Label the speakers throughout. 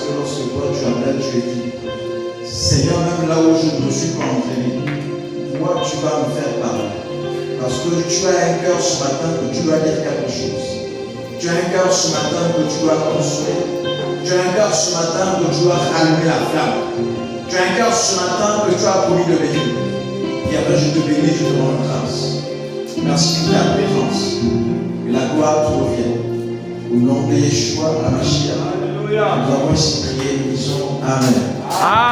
Speaker 1: que lorsque toi tu appelles, tu es dit, Seigneur, même là où je ne me suis pas entraîné, toi tu vas me faire parler. Parce que tu as un cœur ce matin que tu dois dire quelque chose. Tu as un cœur ce matin que tu dois construire. Tu as un cœur ce matin que tu dois rallumer la flamme. Tu as un cœur ce matin que tu as promis de bénir. Et après je te bénis, je te rends grâce. Merci pour ta présence. Que la gloire te revienne. Au nom de Yeshua, la Mashiach. Alléluia. Nous avons ici prié, nous disons Amen.
Speaker 2: Amen.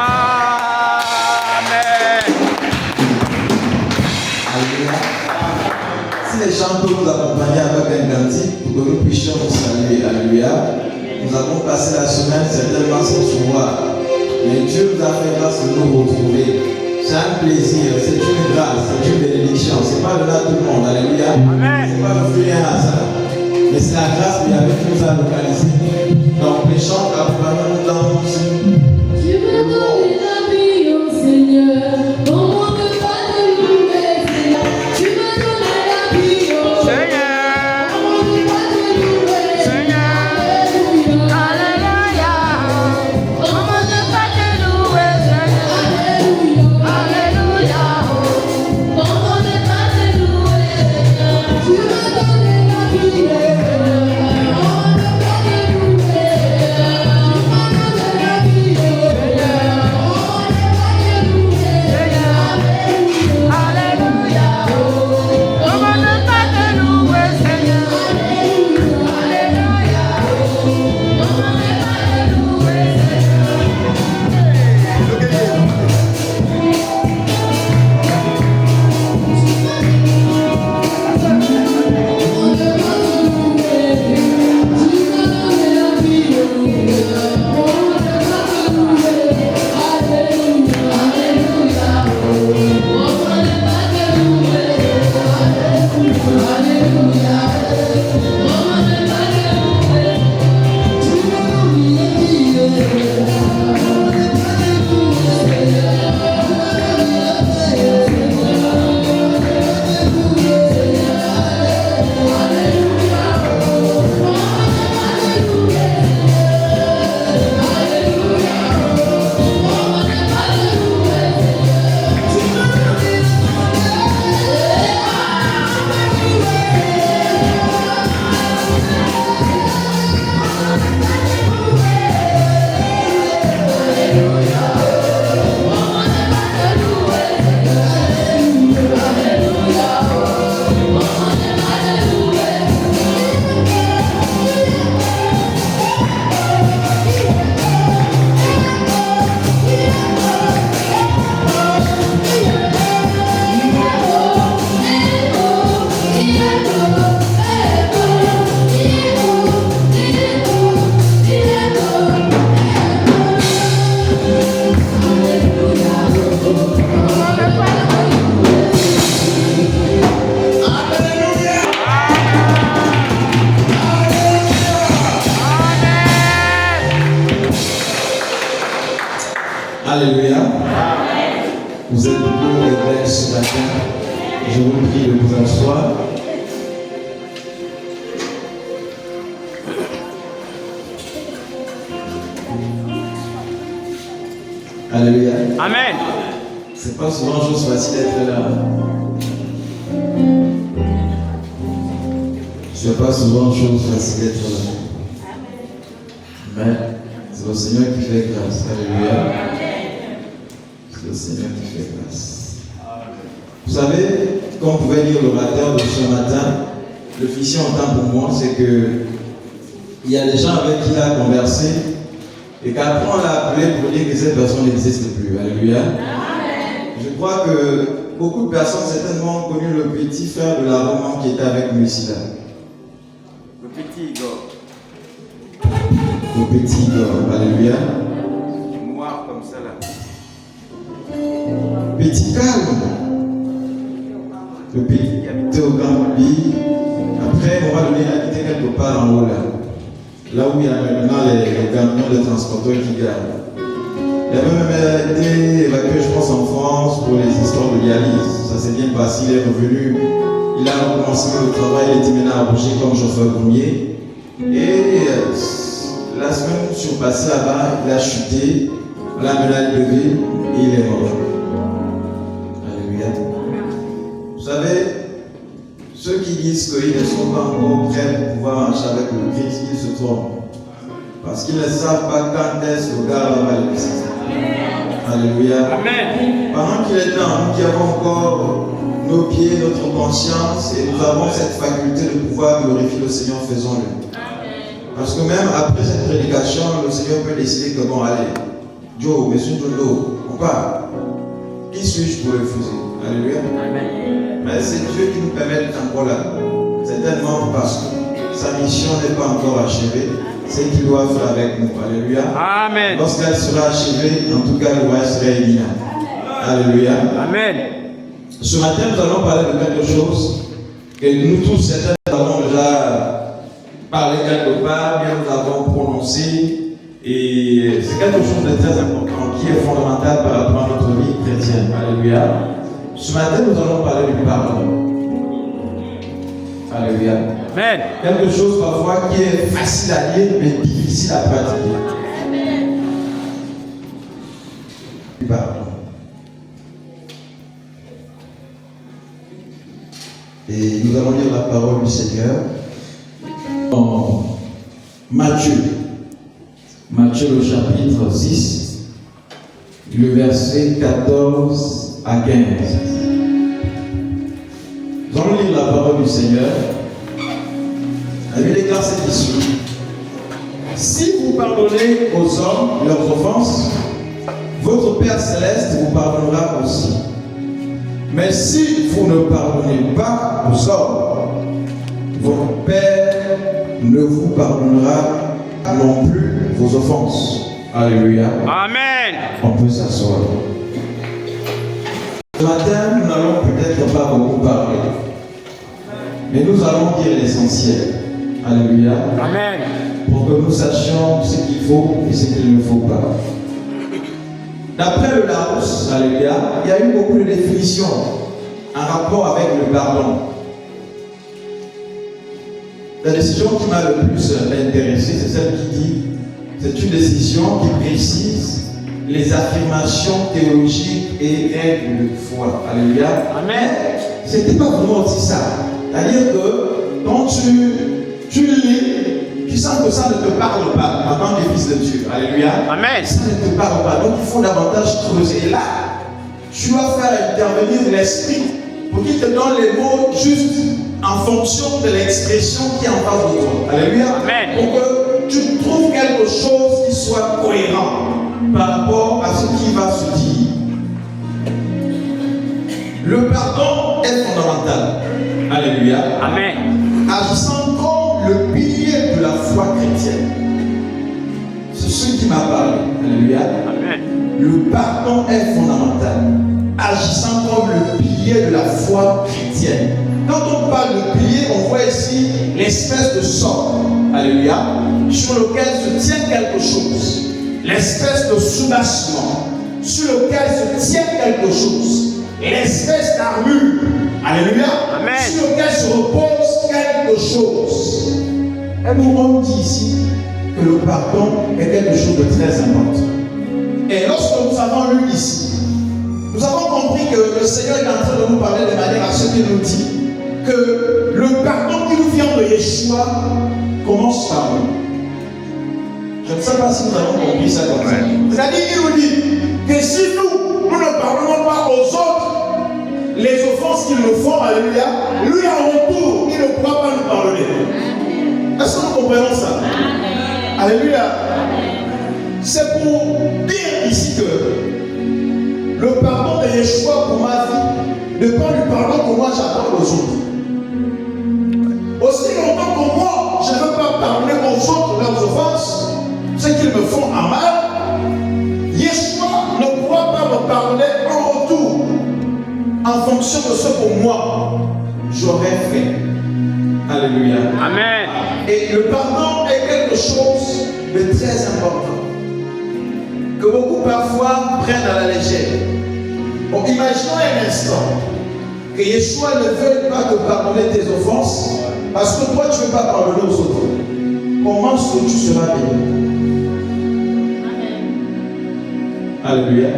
Speaker 1: Alléluia. Si les chants peuvent nous accompagner avec un cantique pour que nous puissions nous saluer. Alléluia. Nous avons passé la semaine certainement sans se voir. Mais Dieu nous a fait grâce de nous retrouver. C'est un plaisir, c'est une grâce, c'est une bénédiction. Ce n'est pas le là tout le monde. Alléluia. Ce n'est pas le fruit d'un hasard. Mais c'est la grâce qui nous a localisés. Donc les chants accompagnons nous dans
Speaker 3: Tu m'as donné la vie, oh Seigneur. Comment ne pas te louer, Seigneur? Tu m'as donné la vie, oh Seigneur. Comment ne pas te louer, Seigneur? Alléluia. Comment ne pas te louer, Seigneur? Alléluia. Comment ne pas te louer, Seigneur? Tu m'as donné la vie, oh Seigneur.
Speaker 1: Alléluia. Vous êtes beaucoup et belles ce matin. Je vous prie de vous asseoir. Alléluia.
Speaker 2: Amen.
Speaker 1: C'est pas souvent chose facile d'être là. C'est pas souvent chose facile d'être là. Mais c'est le Seigneur qui fait grâce. Alléluia. C'est le Seigneur qui fait grâce. Vous savez, comme vous pouvez lire l'orateur de ce matin, le fichier en temps pour moi, c'est que il y a des gens avec qui il a conversé et qu'après on l'a appelé pour dire que cette personne n'existe plus. Alléluia. Je crois que beaucoup de personnes certainement ont connu le petit frère de la maman qui était avec nous ici là.
Speaker 2: Le petit Igor.
Speaker 1: Le petit Igor. Alléluia.
Speaker 2: Noir comme ça là.
Speaker 1: Petit calme. Le petit qui habitait au Grand Papi. Après, on va donner habiter quelque part en haut là. Là où il y a maintenant les camions de transporteurs qui gardent. Il avait même été évacué, je pense, en France pour les histoires de dialyse. Ça s'est bien passé, il est revenu. Il a recommencé le travail, il était maintenant embauché comme chauffeur premier. Et la semaine voiture passait là-bas, il a chuté, on l'a mené à lever et il est mort. Alléluia. Vous savez, ceux qui disent qu'ils ne sont pas encore prêts pour pouvoir marcher avec le Christ, ils se trompent. Parce qu'ils ne savent pas quand est-ce que le gars va le Christ. Alléluia.
Speaker 2: Amen.
Speaker 1: Pendant qu'il est temps, nous qui avons encore nos pieds, notre conscience, et nous avons cette faculté de pouvoir glorifier le Seigneur, faisons-le. Parce que même après cette prédication, le Seigneur peut décider que bon, allez, Joe, monsieur Joe, on part. Qui suis-je pour refuser? Alléluia. Amen. Mais c'est Dieu qui nous permet d'être encore là. Certainement parce que sa mission n'est pas encore achevée. C'est qu'il doit faire avec nous. Alléluia. Amen. Lorsqu'elle sera achevée, en tout cas, le roi sera éminent. Alléluia. Amen. Ce matin, nous allons parler de quelque chose que nous tous, certains, avons déjà parlé quelque part, bien nous avons prononcé. Et c'est quelque chose de très important qui est fondamental par rapport à notre vie chrétienne. Alléluia. Ce matin, nous allons parler du pardon. Alléluia. Amen. Quelque chose parfois qui est facile à dire mais difficile à pratiquer. Amen. Du pardon. Et nous allons lire la parole du Seigneur en Matthieu. Matthieu le chapitre 6, le verset 14 à 15. Nous allons lire la parole du Seigneur. La Bible déclare cette issue. Si vous pardonnez aux hommes leurs offenses, votre Père Céleste vous pardonnera aussi. Mais si vous ne pardonnez pas aux hommes, votre Père ne vous pardonnera non plus vos offenses. Alléluia. Amen. On peut s'asseoir. Ce matin, nous n'allons peut-être pas beaucoup parler, mais nous allons dire l'essentiel. Alléluia. Amen. Pour que nous sachions ce qu'il faut et ce qu'il ne faut pas. D'après le Larousse, alléluia, il y a eu beaucoup de définitions en rapport avec le pardon. La décision qui m'a le plus intéressé, c'est celle qui dit, c'est une décision qui précise les affirmations théologiques et règles de foi. Alléluia. Amen. C'était pas vraiment aussi ça. C'est-à-dire que quand tu lis, tu sens que ça ne te parle pas en tant que fils de Dieu. Alléluia. Amen. Ça ne te parle pas. Donc il faut davantage creuser. Et là, tu vas faire intervenir l'esprit pour qu'il te donne les mots justes en fonction de l'expression qui est en face de toi. Alléluia. Amen. Pour que tu trouves quelque chose qui soit cohérent par rapport à ce qui va se dire. Le pardon est fondamental. Alléluia. Amen. Agissant comme le pilier de la foi chrétienne. C'est ce qui m'a parlé. Alléluia. Amen. Le pardon est fondamental. Agissant comme le pilier de la foi chrétienne. Quand on parle de pilier, on voit ici l'espèce de socle. Alléluia. Sur lequel se tient quelque chose. L'espèce de soubassement sur lequel se tient quelque chose, l'espèce d'armure, alléluia, amen, sur lequel se repose quelque chose. Et nous dit ici que le pardon est quelque chose de très important. Et lorsque nous avons lu ici, nous avons compris que le Seigneur est en train de nous parler de manière à ce qu'il nous dit que le pardon qui nous vient de Yeshua commence par nous. Je ne sais pas si nous avons compris ça comme ça. C'est-à-dire qu'il nous dit que si nous ne pardonnons pas aux autres les offenses qu'ils nous font, alléluia, lui en retour, il ne pourra pas nous pardonner. Est-ce que nous comprenons ça? Alléluia. C'est pour dire ici que le pardon de Yeshua pour ma vie dépend du pardon que moi j'apporte aux autres. Aussi longtemps que moi je ne veux pas pardonner aux autres leurs offenses, ce qu'ils me font en mal, Yeshua ne pourra pas me pardonner en retour en fonction de ce que moi j'aurais fait. Alléluia. Amen. Et le pardon est quelque chose de très important que beaucoup parfois prennent à la légère. Bon, imaginons un instant que Yeshua ne veuille pas te pardonner tes offenses parce que toi tu ne veux pas pardonner aux autres. Comment est-ce que tu seras béni? Alléluia.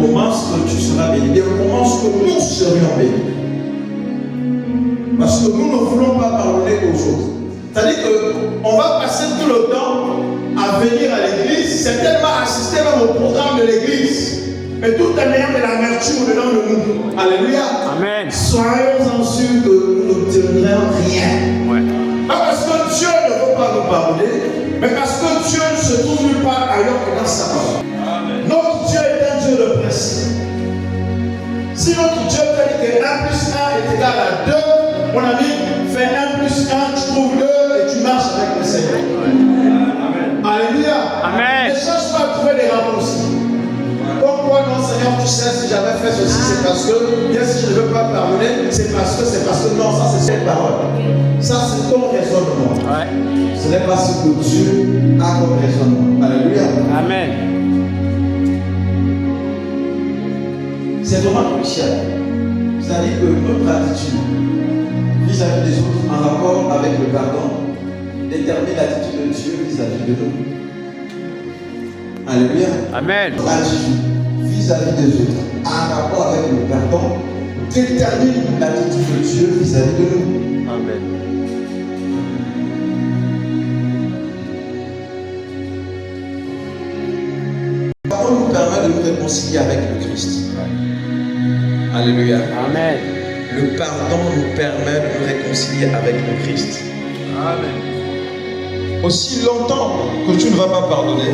Speaker 1: Comment est-ce que tu seras béni? Et comment est-ce que nous serions bénis? Parce que nous ne voulons pas pardonner aux autres. C'est-à-dire qu'on va passer tout le temps à venir à l'église, certainement assister même au programme de l'église, mais tout en ayant de l'amertume dedans de nous. Alléluia.
Speaker 4: Amen.
Speaker 1: Soyons-en sûrs que nous n'obtiendrons rien.
Speaker 4: Ouais.
Speaker 1: Pas parce que Dieu ne veut pas nous pardonner, mais parce que Dieu ne se trouve nulle part ailleurs que dans sa parole. Notre Dieu est un Dieu de principe. Si notre Dieu te dit que 1 plus 1 est égal à 2, mon ami, fais 1 plus 1, tu trouves 2 et tu marches avec le Seigneur. Alléluia.
Speaker 4: Amen.
Speaker 1: Ne cherche pas à trouver des raccourcis. Pourquoi non, Seigneur, tu sais, si j'avais fait ceci, c'est parce que, bien si je ne veux pas pardonner, c'est parce que, non, ça c'est cette parole. Ça c'est ton raisonnement.
Speaker 4: Ouais.
Speaker 1: Ce n'est pas ce que Dieu a comme raisonnement. Alléluia.
Speaker 4: Amen.
Speaker 1: C'est vraiment crucial. C'est-à-dire que notre attitude vis-à-vis des autres en rapport avec le pardon détermine l'attitude de Dieu vis-à-vis de nous. Alléluia.
Speaker 4: Amen.
Speaker 1: Notre attitude vis-à-vis des autres en rapport avec le pardon détermine l'attitude de Dieu vis-à-vis de nous.
Speaker 4: Amen.
Speaker 1: Le pardon nous permet de nous réconcilier avec le Christ. Alléluia.
Speaker 4: Amen.
Speaker 1: Le pardon nous permet de nous réconcilier avec le Christ.
Speaker 4: Amen.
Speaker 1: Aussi longtemps que tu ne vas pas pardonner,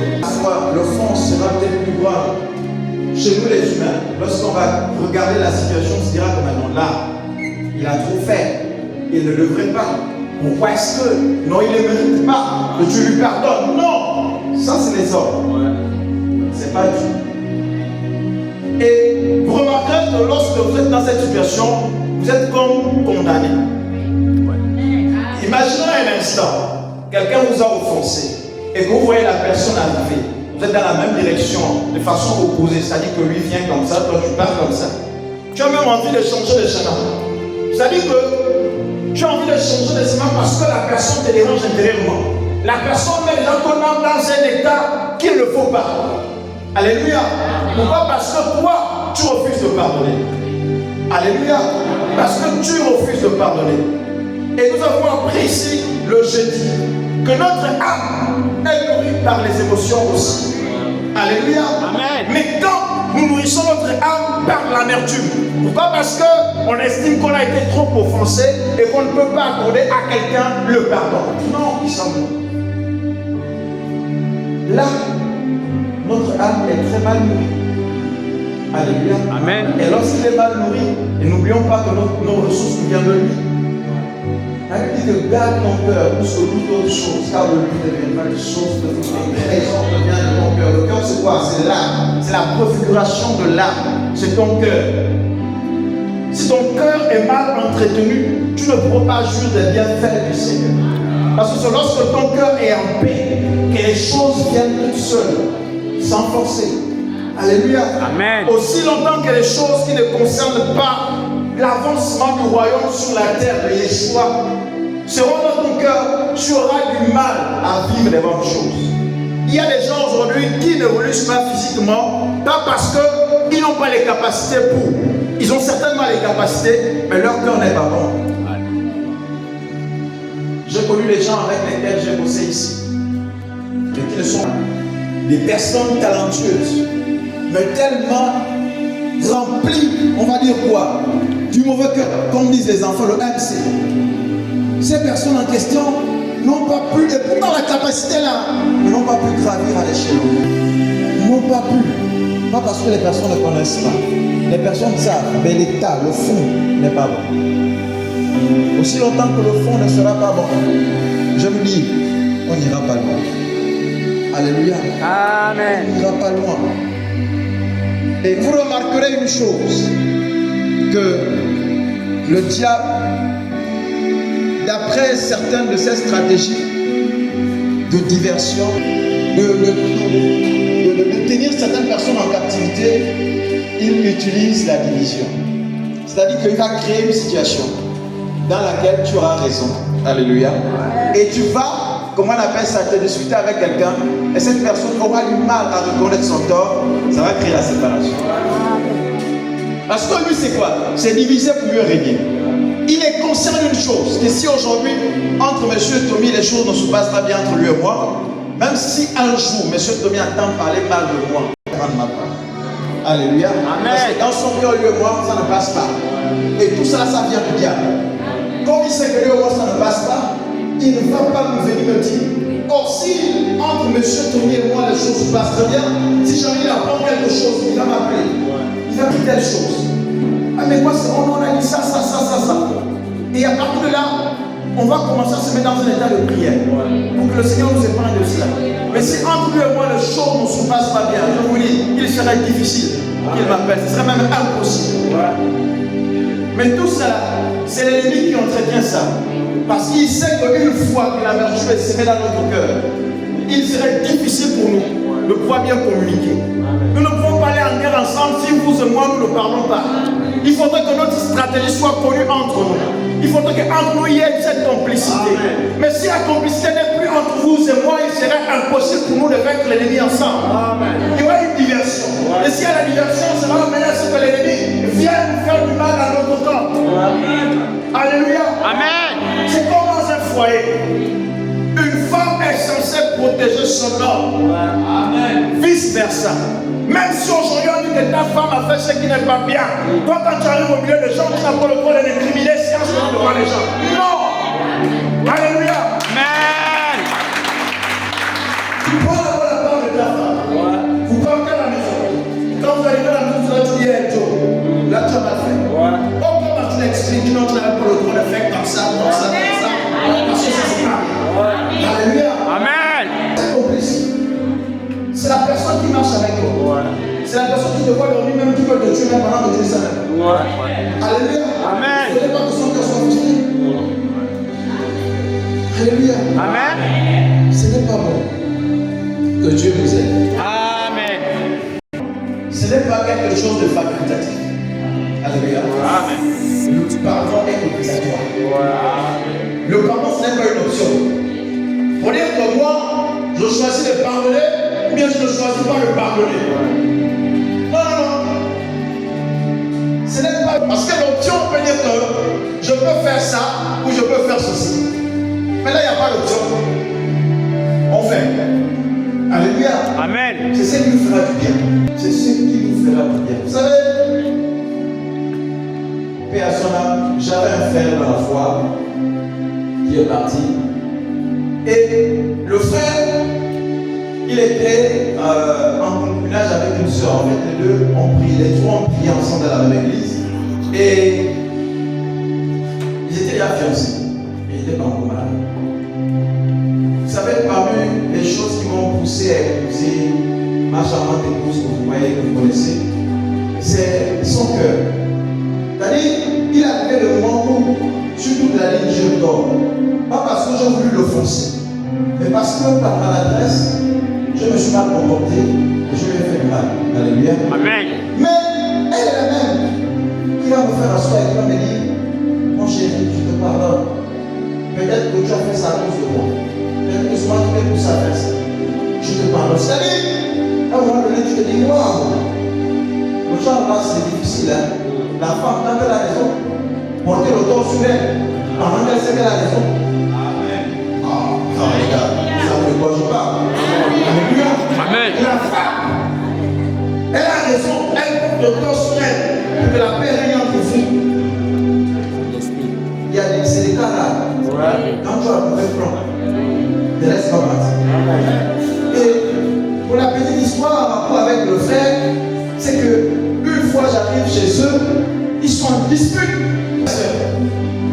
Speaker 1: l'offense sera peut-être plus grave. Chez nous les humains, lorsqu'on va regarder la situation, on se dira que maintenant là, il a trop fait, il ne devrait pas. Pourquoi est-ce que non, il ne mérite pas que tu lui pardonnes? Non, ça c'est les hommes. C'est pas Dieu. Et vous remarquerez que lorsque vous êtes dans cette situation, vous êtes comme condamné. Imaginez un instant, quelqu'un vous a offensé et que vous voyez la personne arriver. Vous êtes dans la même direction, de façon opposée, c'est-à-dire que lui vient comme ça, toi tu pars comme ça. Tu as même envie de changer de chemin. C'est-à-dire que tu as envie de changer de chemin parce que la personne te dérange intérieurement. La personne met dans ton âme dans un état qu'il ne faut pas. Alléluia. Pourquoi? Parce que toi, tu refuses de pardonner. Alléluia. Parce que tu refuses de pardonner. Et nous avons appris ici, le jeudi, que notre âme est nourrie par les émotions aussi. Alléluia.
Speaker 4: Amen.
Speaker 1: Mais quand nous nourrissons notre âme par l'amertume, pourquoi? Parce qu'on estime qu'on a été trop offensé et qu'on ne peut pas accorder à quelqu'un le pardon. Non, il semble. Là, notre âme est très mal nourrie. Alléluia.
Speaker 4: Amen.
Speaker 1: Et lorsqu'il est mal nourri, et n'oublions pas que nos ressources nous viennent de lui. La Bible dit que garde ton cœur plus que toute autre chose, car de lui deviendra une source de vie. Les raisons viennent de ton cœur. Le cœur, c'est quoi? C'est l'âme. C'est la préfiguration de l'âme. C'est ton cœur. Si ton cœur est mal entretenu, tu ne pourras pas jouir des bienfaits du Seigneur. Parce que c'est lorsque ton cœur est en paix que les choses viennent toutes seules, sans forcer. Alléluia.
Speaker 4: Amen.
Speaker 1: Aussi longtemps que les choses qui ne concernent pas l'avancement du royaume sur la terre de Yeshua seront dans ton cœur, tu auras du mal à vivre les bonnes choses. Il y a des gens aujourd'hui qui n'évoluent pas physiquement, pas parce qu'ils n'ont pas les capacités pour. Ils ont certainement les capacités, mais leur cœur n'est pas bon. J'ai connu les gens avec lesquels j'ai bossé ici, mais qui ne sont pas des personnes talentueuses, mais tellement remplies, on va dire quoi, du mauvais cœur, comme disent les enfants, le MC. Ces personnes en question n'ont pas pu, et pourtant la capacité là, n'ont pas pu gravir à l'échelle. N'ont pas pu. Pas parce que les personnes ne connaissent pas. Les personnes savent, mais l'état, le fond n'est pas bon. Aussi longtemps que le fond ne sera pas bon, je vous dis, on n'ira pas loin. Alléluia.
Speaker 4: Amen.
Speaker 1: On n'ira pas loin. Et vous remarquerez une chose, que le diable, d'après certaines de ses stratégies de diversion, de tenir certaines personnes en captivité, il utilise la division. C'est-à-dire qu'il va créer une situation dans laquelle tu auras raison. Alléluia. Et tu vas comment on appelle ça, tu as discuté avec quelqu'un et cette personne aura du mal à reconnaître son tort, ça va créer la séparation. Parce que lui, c'est quoi? C'est diviser pour mieux régner. Il est conscient d'une chose, que si aujourd'hui, entre M. Tommy, les choses ne se passent pas bien entre lui et moi, même si un jour, M. Tommy entend parler mal de moi, prendre ma part. Alléluia. Amen. Parce que dans son cœur, lui et moi, ça ne passe pas. Et tout ça, ça vient du diable. Comme il sait que lui et moi, ça ne passe pas, il ne va pas me venir me dire. Or, si entre M. Tommy et moi, les choses se passent très bien, si jamais il apprend quelque chose, il va m'appeler. Il va dire telle chose. Ah, mais quoi, on a dit ça. Et à partir de là, on va commencer à se mettre dans un état de prière pour que le Seigneur nous épargne de cela. Mais si entre lui et moi, les choses ne se passent pas bien, je vous dis, il serait difficile qu'il m'appelle. Ce serait même impossible. Mais tout cela, c'est l'ennemi qui entretient ça. Parce qu'il sait qu'une fois que la vertu est semée dans notre cœur, il serait difficile pour nous de pouvoir bien communiquer. Nous ne pouvons pas aller en guerre ensemble si vous et moi nous ne parlons pas. Il faudrait que notre stratégie soit connue entre nous. Il faudrait qu'entre nous il y ait cette complicité. Amen. Mais si la complicité n'est plus entre vous et moi, il serait impossible pour nous de vaincre l'ennemi ensemble. Amen. Il y aura une diversion. Ouais. Et s'il y a la diversion, ça va mener à ce que l'ennemi vienne nous faire du mal à notre camp. Alléluia. Amen. C'est comme dans un foyer. Une femme est censée protéger son homme. Amen. Vice versa. Même si aujourd'hui on dit que ta femme a fait ce qui n'est pas bien, toi quand tu arrives au milieu des gens, tu n'as pas le droit de l'incriminer si on se met devant les gens. Non. Alléluia. Amen. Tu prends d'abord la part de ta femme. Vous partez à la maison. Quand vous arrivez à la maison, là tu dis, hey Joe, là tu as mal fait. Oh, comment tu l'expliques? Non, tu n'avais pas le droit de faire comme ça. Parce que ça c'est pas. Alléluia. Amen. C'est complice. C'est la personne qui marche avec toi. C'est la personne qui te voit dormir, même qui peut te tuer même pendant que tu es seul. Alléluia. Amen. Ne voulez pas que son cœur soit frustré. Alléluia. Amen. Ce n'est pas bon que Dieu nous aide. Amen. Ce n'est pas quelque chose de facultatif. Alléluia. Amen. Le pardon est obligatoire. Le pardon, ce n'est pas une option. Pour dire que moi, je choisis de pardonner, ou bien je ne choisis pas de pardonner. Non. Ce n'est pas. Parce que l'option peut dire que je peux faire ça ou je peux faire ceci. Mais là, il n'y a pas d'option. On fait. Alléluia. Amen. C'est ce qui nous fera du bien. C'est ce qui nous fera du bien. Vous savez, paix à son âme, j'avais un frère dans la foi qui est parti. Et le frère, il était en concubinage avec une soeur. En fait, les deux ont prié, les trois ont prié ensemble dans la même église. Et ils étaient déjà fiancés. Et ils n'étaient pas encore mariés. Vous savez, parmi les choses qui m'ont poussé à épouser ma charmante épouse que vous voyez, que vous connaissez, c'est son cœur. C'est-à-dire, il a fait le moment où, sur toute la ligne, je dors. Pas parce que j'ai voulu l'offenser, mais parce que par maladresse, je me suis mal comporté et je lui ai fait mal. Alléluia. Amen. Mais elle est la même qui va me faire asseoir et qui va me dire, mon chéri, je te pardonne. Peut-être que tu as fait ça à cause de moi. Peut-être que c'est moi qui t'ai poussé à faire ça. Je te pardonne. C'est-à-dire, à un moment donné, tu te dis, waouh, le genre là, c'est difficile. Hein? La femme, quand elle a raison, porter le tort sur elle, pendant qu'elle sait qu'elle a raison. Non, les gars, vous savez de quoi je parle. Alléluia. Amen. La femme, elle a raison, elle porte le corps sur elle pour que la paix règne entre vous. Il y a des, c'est des cas là. Quand tu as le mauvais plan, ne laisse pas partir. Et pour la petite histoire en rapport avec le frère, c'est que une fois j'arrive chez eux, ils sont en dispute.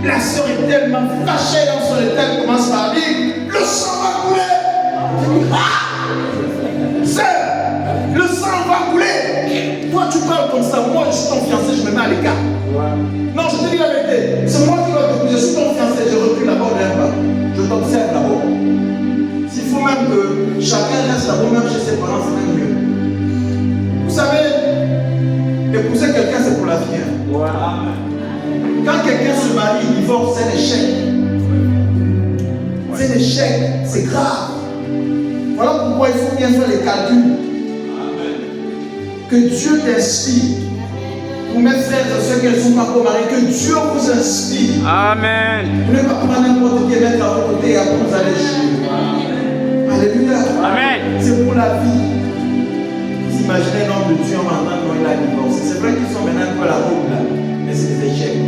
Speaker 1: La sœur est tellement fâchée dans son état, elle commence par dire, le sang va couler. Sœur, le sang va couler. Toi tu parles comme ça, moi je suis ton fiancé, je me mets à l'écart. Non, je te dis la vérité, c'est moi qui dois t'épouser, je suis ton fiancé, je recule d'abord derrière moi. Je t'observe d'abord. S'il faut même que chacun reste d'abord, même chez ses parents, c'est même mieux. Vous savez, épouser quelqu'un c'est pour la vie. Quand quelqu'un se marie, il divorce, c'est un échec. C'est un échec, c'est grave. Voilà pourquoi il faut bien faire les calculs. Que Dieu t'inspire. Pour mes frères et ceux qui ne sont pas encore mariés, que Dieu vous inspire.
Speaker 4: Amen.
Speaker 1: Vous ne pouvez pas prendre n'importe qui et mettre à votre côté et après vous allez jouer. Alléluia.
Speaker 4: Amen.
Speaker 1: C'est pour la vie. Vous imaginez l'homme de Dieu en maintenant quand il a divorcé. C'est vrai qu'ils sont maintenant un peu la route là, mais c'est des échecs.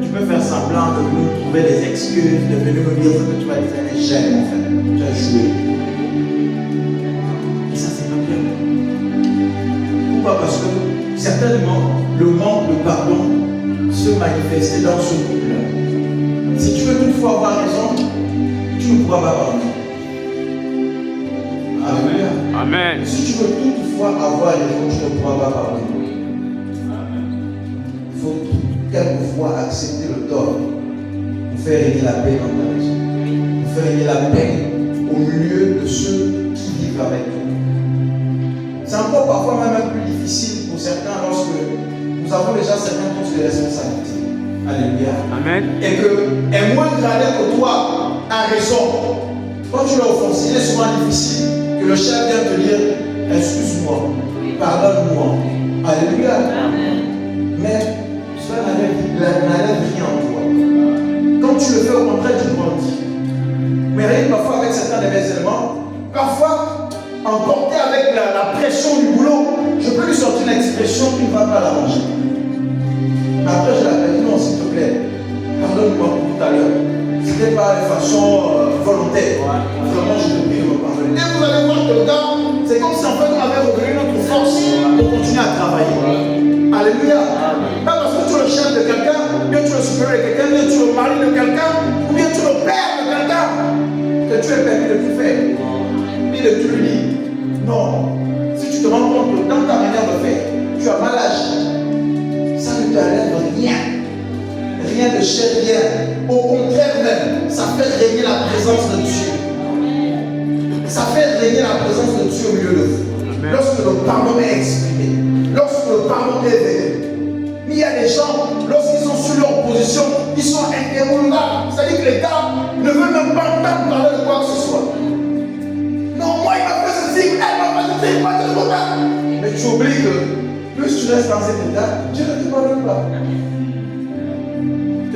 Speaker 1: Tu peux faire semblant de nous trouver des excuses, de venir nous dire ce que tu vas dire, c'est un échec en fait. Tu as joué. Et ça c'est pas bien. Pourquoi? Parce que certainement le manque de pardon se manifestait dans ce couple-là. Si tu veux toutefois avoir raison, tu ne pourras pas pardonner. Alléluia.
Speaker 4: Amen.
Speaker 1: Si tu veux toutefois avoir raison, tu ne pourras pas pardonner. Il faut quelquefois accepter le tort pour faire régner la paix dans ta maison. Pour faire régner la paix au milieu de ceux qui vivent avec toi. C'est encore parfois même un peu difficile pour certains lorsque nous avons déjà certains postes de responsabilité. Alléluia.
Speaker 4: Amen.
Speaker 1: Et qu'un moins gradé que toi a raison. Quand tu l'as offensé, il est souvent difficile que le chef vienne te dire excuse-moi, pardonne-moi. Alléluia. Mais cela n'enlève rien en toi. Quand tu le fais au contraire, tu grandis. Mais rien parfois avec certains de mes éléments, parfois emporté avec la pression du boulot, je peux lui sortir une expression qui ne va pas l'arranger. Après, je l'appelle, non, s'il te plaît, pardonne-moi pour tout à l'heure. C'était pas de façon volontaire. Vraiment, je te prie de me pardonner. Et vous allez voir que le gars, c'est comme si en fait on avait revenu notre force pour continuer à travailler. Alléluia. Pas parce que tu es le chef de quelqu'un, bien tu es le supérieur de quelqu'un, bien tu es le mari de quelqu'un, ou bien tu es le père de quelqu'un, que tu es permis de tout faire. Ni de tout lui dire. Non. Si tu te rends compte que dans ta manière de faire, tu as mal agi, ça ne t'enlève rien. Rien de cher, rien. Au contraire même, ça fait régner la présence de Dieu. Ça fait régner la présence de Dieu au milieu de vous. Lorsque le pardon est exprimé, lorsque le pardon est vécu. Mais il y a des gens, lorsqu'ils sont sur leur position, ils sont indémoulables. C'est-à-dire que les gars ne veulent même pas entendre parler de quoi que ce soit. Non, moi il m'a fait ceci, elle m'a fait ceci, moi je ne veux pas. Mais tu oublies que plus tu restes dans cet état, Dieu ne te pardonne pas.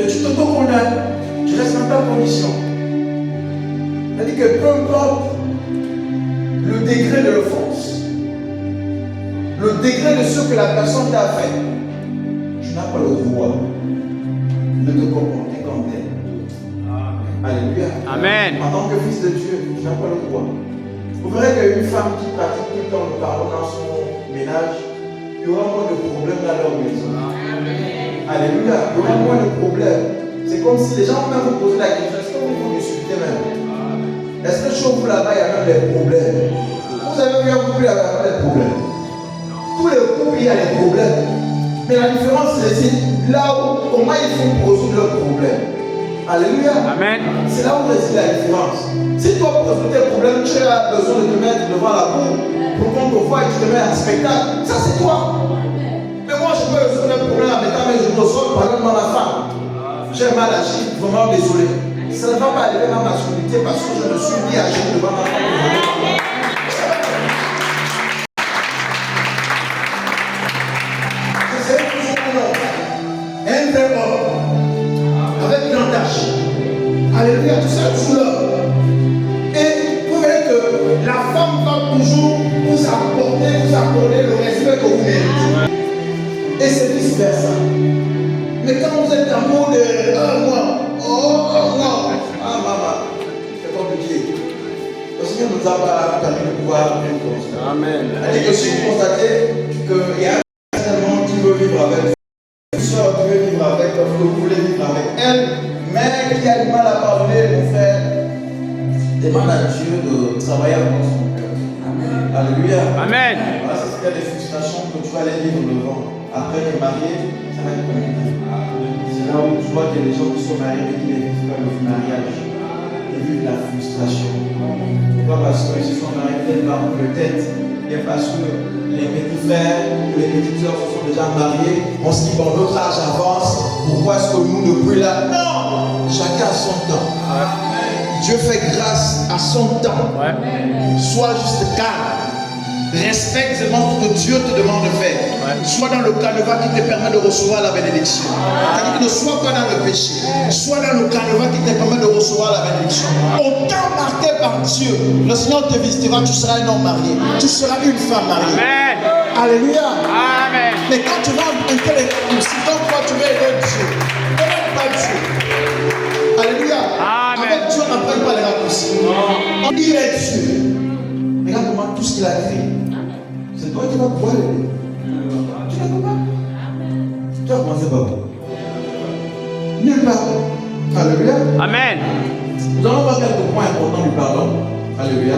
Speaker 1: Et tu t'auto-condamnes, tu restes dans ta condition. C'est-à-dire que peu importe le degré de l'offense, le degré de ce que la personne t'a fait, tu n'as pas le droit de te comporter comme tel. Alléluia.
Speaker 4: Amen.
Speaker 1: En tant que fils de Dieu, tu n'as pas le droit. Vous verrez qu'une femme qui pratique tout le temps le pardon dans son ménage, il y aura moins de problèmes dans leur maison. Alléluia. Il y aura moins de problèmes. C'est comme si les gens vont même vous poser la question, est-ce que vous discutez même? Est-ce que chez vous là-bas, il y a même des problèmes? Vous avez vu un couple, il y a même des problèmes. Tous les couples, il y a des problèmes. Mais la différence, c'est là où, comment ils font pour résoudre leurs problèmes. Alléluia.
Speaker 4: Amen.
Speaker 1: C'est là où réside la différence. Si toi, pour résoudre tes problèmes, tu as besoin de te mettre devant la cour pour qu'on te voie et tu te mets en spectacle, ça c'est toi. Mais moi, je peux résoudre un problème en mettant mes genoux au sol, pardonne-moi ma femme. J'ai mal agi, vraiment désolé. Ça ne va pas arriver dans ma solitude parce que je me suis mis à genoux devant ma femme. C'est un vrai homme, avec grand âge. Alléluia, tout ça sous l'homme. Et vous verrez que la femme va toujours vous accorder le respect que vous méritez. Et c'est vice versa. Mais quand vous êtes en mode moi, maman, c'est compliqué. Le Seigneur nous a pas permis de pouvoir vivre comme ça.
Speaker 4: Amen.
Speaker 1: C'est-à-dire que si vous constatez qu'il y a un monde qui veut vivre avec une soeur qui veut vivre avec, que vous voulez vivre avec elle, mais qui a du mal à pardonner, mon frère, demande à Dieu de travailler avec son cœur. Alléluia.
Speaker 4: Amen.
Speaker 1: Voilà, c'est qu'il y a des frustrations que tu vas aller vivre devant. Après les mariés, ça va être compliqué. C'est là où tu vois qu'il y a des gens qui sont mariés mais qui ne vivent pas le mariage. Ils vivent la frustration. Pourquoi? Parce qu'ils se sont mariés peut-être par le tête. Et parce que les petits frères ou les petites sœurs se sont déjà mariés. On se dit, bon, notre âge avance. Pourquoi est-ce que nous ne plus là? Non! Chacun a son temps. Dieu fait grâce à son temps.
Speaker 4: Ouais.
Speaker 1: Sois juste calme. Respecte seulement ce que Dieu te demande de faire.
Speaker 4: Ouais.
Speaker 1: Sois dans le canevas qui te permet de recevoir la bénédiction. C'est-à-dire que ne sois pas dans le péché. Sois dans le canevas qui te permet de recevoir la bénédiction. Au temps marqué par Dieu, le Seigneur te visitera, tu seras un homme marié. Tu seras une femme mariée.
Speaker 4: Amen.
Speaker 1: Alléluia.
Speaker 4: Amen.
Speaker 1: Mais quand tu vas entrer les raccourcis, donc toi tu veux aider Dieu. Connais pas Dieu. Alléluia.
Speaker 4: Amen.
Speaker 1: Avec Dieu, on n'apprend pas les raccourcis. Il est Dieu. Regarde comment tout ce qu'il a créé. C'est toi qui vas pouvoir l'aider. Tu ne peux pas. Tu vas commencer par où? Nulle part. Alléluia.
Speaker 4: Amen.
Speaker 1: Nous allons voir quelques points importants du pardon. Alléluia.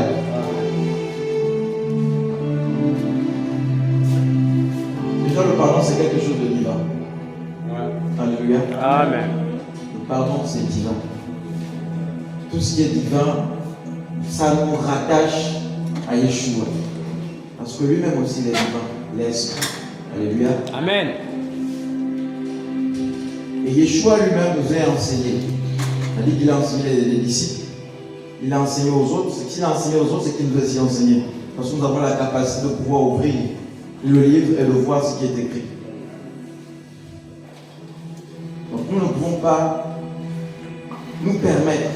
Speaker 1: Déjà, le pardon, c'est quelque chose de divin. Alléluia.
Speaker 4: Amen.
Speaker 1: Le pardon, c'est divin. Tout ce qui est divin, ça nous rattache à Yeshua. Parce que lui-même aussi, il est divin. Il est esprit. Alléluia.
Speaker 4: Amen.
Speaker 1: Et Yeshua lui-même nous a enseigné. Il a dit qu'il a enseigné les disciples. Il a enseigné aux autres. Ce qu'il a enseigné aux autres, c'est qu'il nous a aussi enseigné. Parce que nous avons la capacité de pouvoir ouvrir le livre et de voir ce qui est écrit. Donc nous ne pouvons pas nous permettre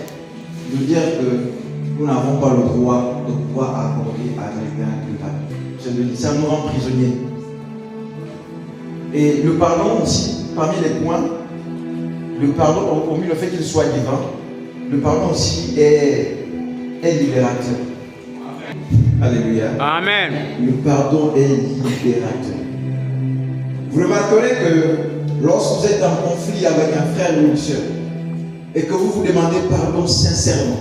Speaker 1: de dire que nous n'avons pas le droit de pouvoir accorder à quelqu'un le pardon. Ça nous rend prisonniers. Et le pardon aussi, parmi les points, le pardon, hormis le fait qu'il soit divin, le pardon aussi est libérateur. Alléluia.
Speaker 4: Amen.
Speaker 1: Le pardon est libérateur. Vous remarquerez que lorsque vous êtes en conflit avec un frère ou une soeur et que vous vous demandez pardon sincèrement,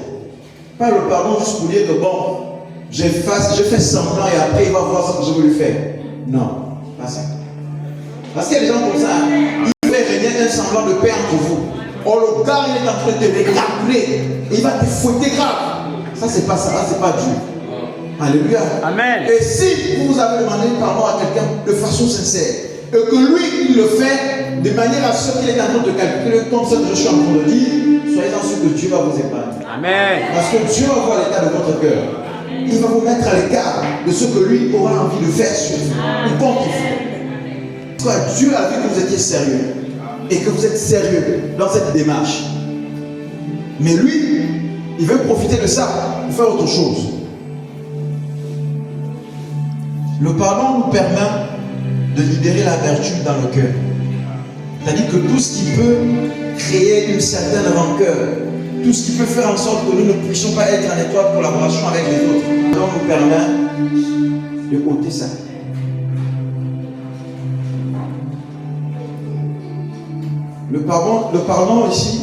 Speaker 1: pas le pardon juste pour dire que bon, je fais semblant et après il va voir ce que je veux lui faire. Non, pas ça. Parce qu'il y a des gens comme ça, il fait venir un semblant de paix entre vous. Or le gars il est en train de te récalculer et il va te fouetter grave. Ça c'est pas ça, c'est pas Dieu. Alléluia.
Speaker 4: Amen.
Speaker 1: Et si vous avez demandé pardon à quelqu'un de façon sincère et que lui il le fait de manière à ce qu'il est en train de calculer comme ça que je suis en train de dire, soyez en sûr que Dieu va vous épargner.
Speaker 4: Amen.
Speaker 1: Parce que Dieu va voir l'état de votre cœur. Il va vous mettre à l'écart de ce que lui aura envie de faire sur vous ou contre vous. Parce que Dieu a vu que vous étiez sérieux et que vous êtes sérieux dans cette démarche. Mais lui, il veut profiter de ça pour faire autre chose. Le pardon nous permet de libérer l'amertume dans le cœur. C'est-à-dire que tout ce qui peut créer une certaine rancœur, tout ce qui peut faire en sorte que nous ne puissions pas être en étroite collaboration avec les autres, le pardon nous permet de ôter ça. Le pardon ici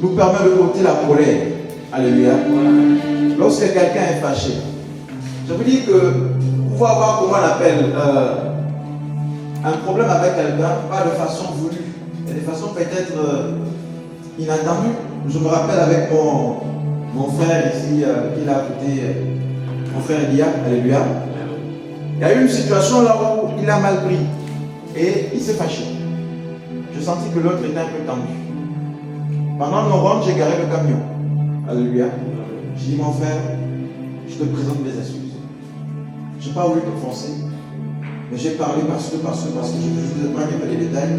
Speaker 1: nous permet de ôter la colère. Alléluia. Lorsque quelqu'un est fâché, je veux dire que vous pouvez avoir, comment on appelle, un problème avec quelqu'un, pas de façon voulue, mais de façon peut-être inattendue. Je me rappelle avec mon frère ici, qui l'a écouté, mon frère Elia, alléluia. Il y a eu une situation là où il a mal pris et il s'est fâché. Je sentis que l'autre était un peu tendu. Pendant nos rondes, j'ai garé le camion. Alléluia. J'ai dit, mon frère, je te présente mes excuses. Je n'ai pas voulu t'offenser, mais j'ai parlé parce que je ne vais pas dire les détails.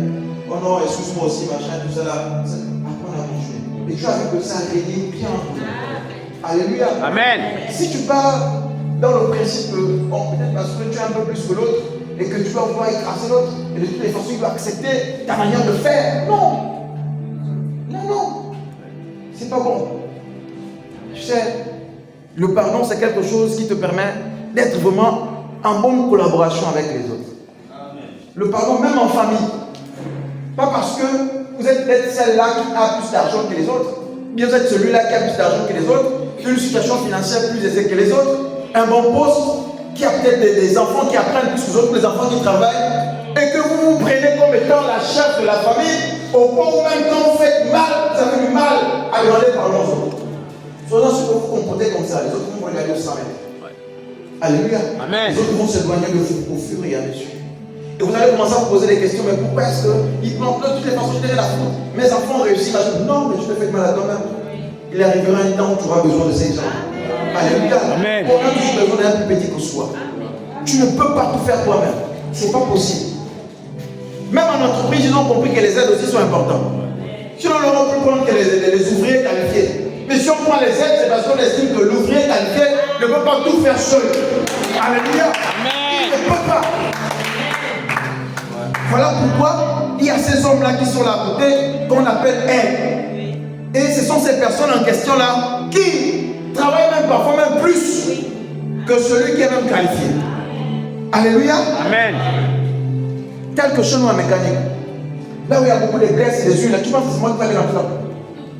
Speaker 1: Oh non, excuse-moi aussi, machin, tout ça là. Après, on a continué. Et tu as vu que ça a régné bien entre nous. Alléluia.
Speaker 4: Amen.
Speaker 1: Si tu pars dans le principe que, bon, peut-être parce que tu es un peu plus que l'autre, et que tu vas vouloir écraser l'autre, et de toutes les façons, il va accepter ta manière de faire. Non. Non, non. C'est pas bon. Tu sais, le pardon, c'est quelque chose qui te permet d'être vraiment en bonne collaboration avec les autres. Amen. Le pardon, même en famille. Pas parce que vous êtes peut-être celle-là qui a plus d'argent que les autres, bien vous êtes celui-là qui a plus d'argent que les autres, une situation financière plus aisée que les autres, un bon poste, qui a peut-être des enfants qui apprennent plus que les autres, les enfants qui travaillent, et que vous vous prenez comme étant la chef de la famille, au point où même quand vous faites mal, vous avez du mal à demander pardon aux autres. Soyez sûr que vous vous comportez comme ça, les autres vont vous regarder au 100 mètres. Alléluia.
Speaker 4: Amen.
Speaker 1: Les autres vont s'éloigner de vous au fur et à mesure. Et vous allez commencer à vous poser des questions, mais pourquoi est-ce qu'ils plantent de toutes les façons, je dirais la faute. Mes enfants ont réussi, non, mais tu te fais mal à toi-même. il arrivera un temps où tu auras besoin de ces gens. Alléluia.
Speaker 4: Amen.
Speaker 1: On a toujours besoin d'un plus petit que soi. Tu ne peux pas tout faire toi-même. Ce n'est pas possible. Même en entreprise, ils ont compris que les aides aussi sont importantes. Sinon, on aura pu prendre que les ouvriers qualifiés. Mais si on prend les aides, c'est parce qu'on estime que l'ouvrier qualifié ne peut pas tout faire seul. Alléluia. Il ne peut pas. Voilà pourquoi il y a ces hommes-là qui sont là à côté, qu'on appelle aides. Et ce sont ces personnes en question-là qui travaillent même parfois même plus que celui qui est même qualifié. Alléluia.
Speaker 4: Amen.
Speaker 1: Tel que chez nous en mécanique. Là où il y a beaucoup de graisse et des huiles, tu penses que c'est moi qui vais aller rentrer là-bas.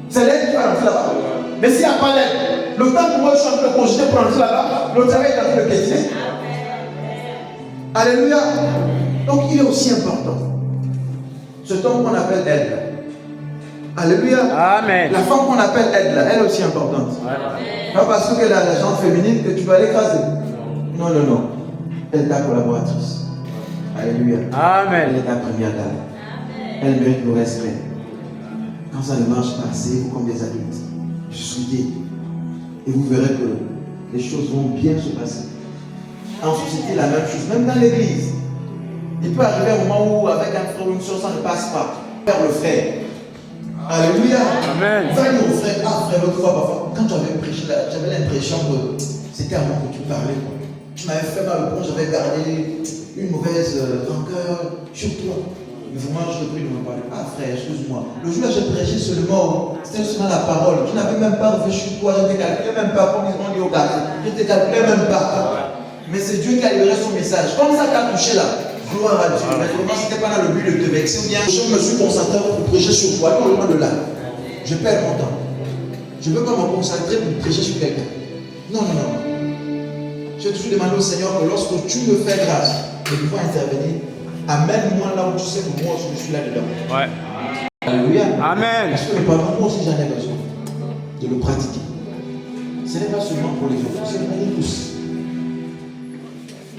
Speaker 1: C'est l'aide qui va rentrer là-bas. Mais s'il n'y a pas l'aide, le temps que moi je suis en train de cogiter pour rentrer là-bas, le travail est en train de piétiner. Alléluia. Donc il est aussi important. Cet homme qu'on appelle aide. Alléluia.
Speaker 4: Amen.
Speaker 1: La femme qu'on appelle aide, elle est aussi importante. Pas parce que la gente féminine que tu vas l'écraser. Non, non, non. Elle est ta collaboratrice. Alléluia.
Speaker 4: Amen.
Speaker 1: Elle est ta première dame. Elle mérite le respect. Quand ça ne marche pas, c'est vous comme des adultes. Soudez. Et vous verrez que les choses vont bien se passer. En société, la même chose. Même dans l'église. Il peut arriver un moment où, avec un frère ou une soeur, ça ne passe pas. Faire le frère. Alléluia.
Speaker 4: Amen.
Speaker 1: Va dire au frère, ah frère, l'autre fois, parfois, quand tu avais prêché là, j'avais l'impression que c'était à moi que tu parlais. Tu m'avais fait mal au point, j'avais gardé une mauvaise rancœur sur toi. Mais vraiment, je te prie de me parler. Ah frère, excuse-moi. Le jour là, j'ai prêché seulement, c'était seulement la parole. Tu n'avais même pas réfléchi sur toi, je ne te calculais même pas, comme ils ont dit au gars. Je ne te calculais même pas. Mais c'est Dieu qui a libéré son message. Comme ça t'a touché là. Gloire à Dieu. Mais vraiment, ce n'était pas dans le but de te vexer ou bien. Je me suis concentré pour prêcher sur toi, non loin de là. Je perds mon temps. Je ne veux pas me concentrer pour prêcher sur quelqu'un. Non, non, non. J'ai toujours demandé au Seigneur que lorsque tu me fais grâce de pouvoir intervenir, amène-moi là où tu sais que moi aussi je suis là-dedans.
Speaker 4: Ouais.
Speaker 1: Alléluia.
Speaker 4: Amen.
Speaker 1: Parce que le pardon, moi aussi j'en ai besoin de le pratiquer. Ce n'est pas seulement pour les autres, c'est pour nous tous.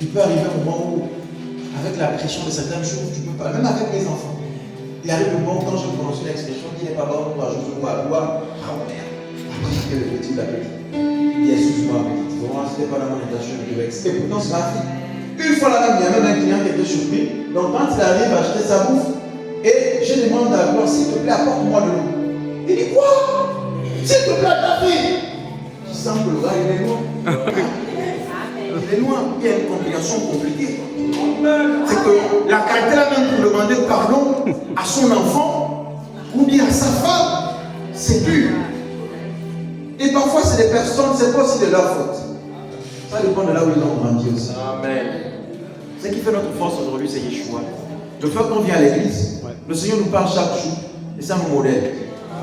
Speaker 1: Il peut arriver un moment où, avec la pression de certaines choses, tu peux pas, même avec les enfants. Il arrive le moment où quand je prononce l'expression, il n'est pas bon pour ajouter ou à loi. Ah merde. Après que le petit l'appelle. Il dit excuse-moi, petit. Vraiment, ce n'était pas dans mon intention de te vexer. Et pourtant, c'est ma fille. Une fois là-bas, il y a même un client qui était surpris. Donc quand il arrive à acheter sa bouffe, et je demande à la s'il te plaît, apporte-moi de l'eau. Il dit quoi? S'il te plaît, ta fille. Je sens que le gars, il est loin. Il est loin. Il y a une complication compliquée. C'est que la qualité là même pour demander pardon à son enfant ou bien à sa femme, c'est dur. Et parfois, c'est des personnes, c'est pas aussi de leur faute. Ça dépend de là où ils ont grandi aussi.
Speaker 2: Amen.
Speaker 1: Ce qui fait notre force aujourd'hui, c'est Yeshua. De fois qu'on vient à l'église, le Seigneur nous parle chaque jour. Et c'est un modèle.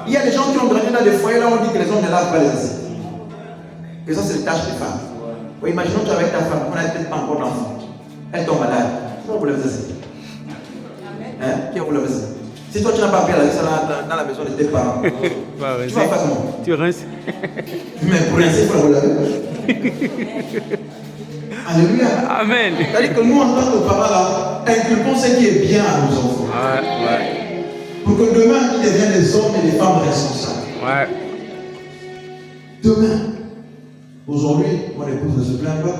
Speaker 1: Il y a des gens qui ont grandi dans des foyers là où on dit que les hommes ne lavent pas les assiettes. Et ça, c'est le tâche des femmes. Oui, imaginons que tu es avec ta femme, on n'a peut-être pas encore d'enfant. Elle tombe malade. Qui va vous laver les assiettes? Hein? Qui va vous laver les assiettes? Si toi tu n'as pas appris à laver ça dans la maison de tes parents, tu vas faire comment?
Speaker 4: Tu rinces.
Speaker 1: Mais pour rincer, il faut la laver. Alléluia.
Speaker 4: Amen.
Speaker 1: C'est-à-dire que nous, en tant que parents, là, inculquons ce qui est bien à nos enfants.
Speaker 4: Ouais.
Speaker 1: Pour que demain, ils deviennent des hommes et des femmes responsables.
Speaker 4: Ouais.
Speaker 1: Demain, aujourd'hui, mon épouse ne se plaint pas.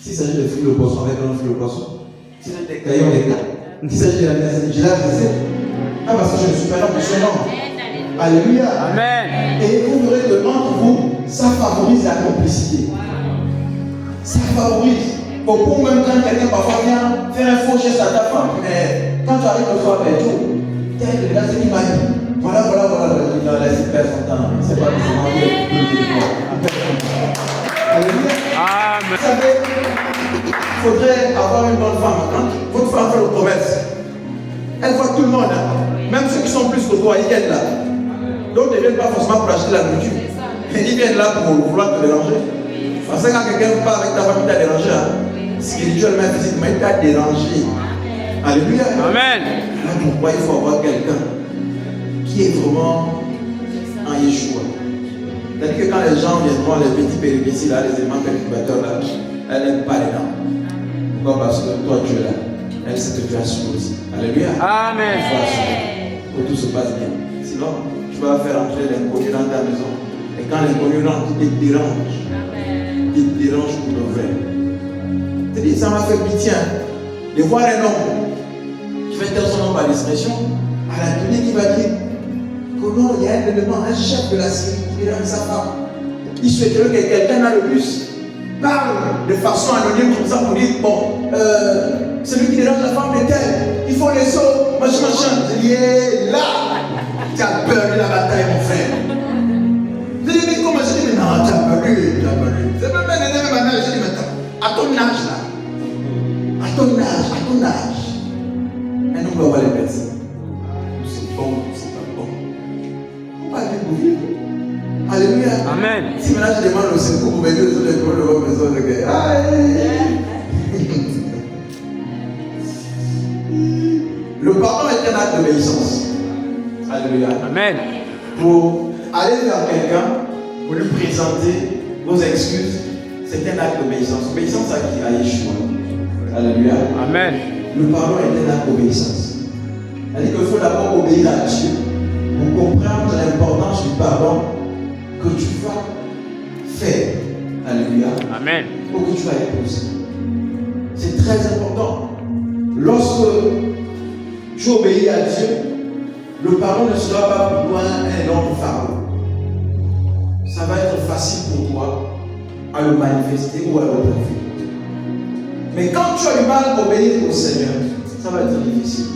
Speaker 1: S'il s'agit de fruits de poisson avec un fruit de poisson, s'il s'agit des caillons, des gars, s'il s'agit de la maison, je la recette. Pas parce que je ne suis pas là pour ce nom. Alléluia.
Speaker 4: Amen.
Speaker 1: Et vous verrez que entre vous, ça favorise la complicité. Ça favorise. Au point même quand quelqu'un parfois vient faire un faux geste à ta femme, mais quand tu arrives le soir, ben tout, quel est là, c'est qui m'a dit. Voilà, laisse faire son temps. C'est pas nécessairement Alléluia.
Speaker 4: Amen.
Speaker 1: Vous savez, il faudrait avoir une bonne femme. Quand votre femme fait le commerce, elle voit tout le monde, hein. Même ceux qui sont plus que toi, ils viennent là. Donc ils ne viennent pas forcément pour acheter la nourriture. Ils viennent là pour vouloir te déranger. Parce que quand quelqu'un part avec ta famille, il t'a dérangé, hein. Spirituellement, physiquement, il t'a dérangé. Alléluia.
Speaker 4: Amen.
Speaker 1: Là pourquoi il faut avoir quelqu'un qui est vraiment en Yeshua. C'est-à-dire que quand les gens viennent voir les petits péripéties là, les éléments perturbateurs là, elle n'aime pas les dents. Pourquoi? Parce que toi tu es là. Elle sait que tu as su aussi. Alléluia.
Speaker 4: Amen.
Speaker 1: Il faut assurer que tout se passe bien. Sinon, tu vas faire entrer l'inconnu dans ta maison. quand l'inconnu rentre, il te dérange. Il te dérange pour le vrai. C'est-à-dire, ça m'a fait pitié de voir un homme qui fait taire son nom par discrétion à l'atelier qui va dire que non, il y a un élément, un chef de la Syrie qui est dans sa femme. Il souhaiterait que quelqu'un dans le bus parle de façon anonyme comme ça pour dire bon, celui qui dérange la femme de tel, il faut les sauts, machin, machin. Je dis, là, tu as perdu la bataille, mon frère. Je dis, mais comment je dis, mais non, tu as perdu, tu as perdu. C'est même un élève maintenant, je dis, mais à ton âge là, à ton âge, un homme doit voir les personnes. C'est bon, c'est pas bon. On va découvrir. Alléluia.
Speaker 4: Amen.
Speaker 1: Si maintenant je demande au secours pour venir sur les de votre maison, je dis, le pardon est un acte d'obéissance. Alléluia.
Speaker 4: Amen.
Speaker 1: Pour aller vers quelqu'un, pour lui présenter vos excuses, c'est un acte d'obéissance. Obéissance à qui? À Yeshua. Alléluia.
Speaker 4: Amen.
Speaker 1: Le pardon est un acte d'obéissance. C'est-à-dire qu'il faut d'abord obéir à Dieu pour comprendre l'importance du pardon que tu vas faire. Alléluia.
Speaker 4: Amen.
Speaker 1: Ou que tu vas épouser. C'est très important. Lorsque tu obéis à Dieu, le pardon ne sera pas pour toi un énorme fardeau. Ça va être facile pour toi à le manifester ou à le faire. Mais quand tu as du mal à obéir au Seigneur, ça va être difficile.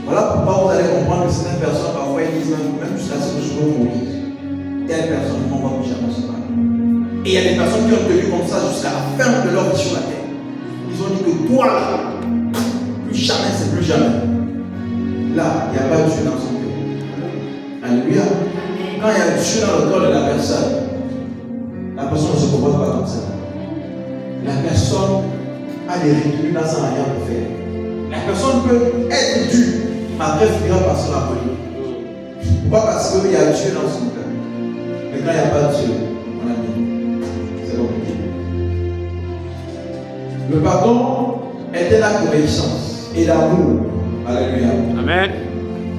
Speaker 1: Voilà pourquoi vous allez comprendre que certaines personnes, parfois, ils disent même jusqu'à ce que je veux mourir. Telle personne ne va plus jamais se parler. Et il y a des personnes qui ont tenu comme ça jusqu'à la fin de leur vie sur la terre. Ils ont dit que toi là, plus jamais, c'est plus jamais. Là, il n'y a pas de Dieu dans son cœur. Alléluia. Quand il y a Dieu dans le cœur de la personne ne se comporte pas comme ça. La personne a des retenues dans sa manière de faire. La personne peut être dure, mais après finira par se rappeler. Pourquoi? Parce qu'il y a Dieu dans son cœur. Mais quand il n'y a pas de Dieu, mon ami, c'est compliqué. Le pardon est un acte d'obéissance et d'amour. Alléluia.
Speaker 4: Amen.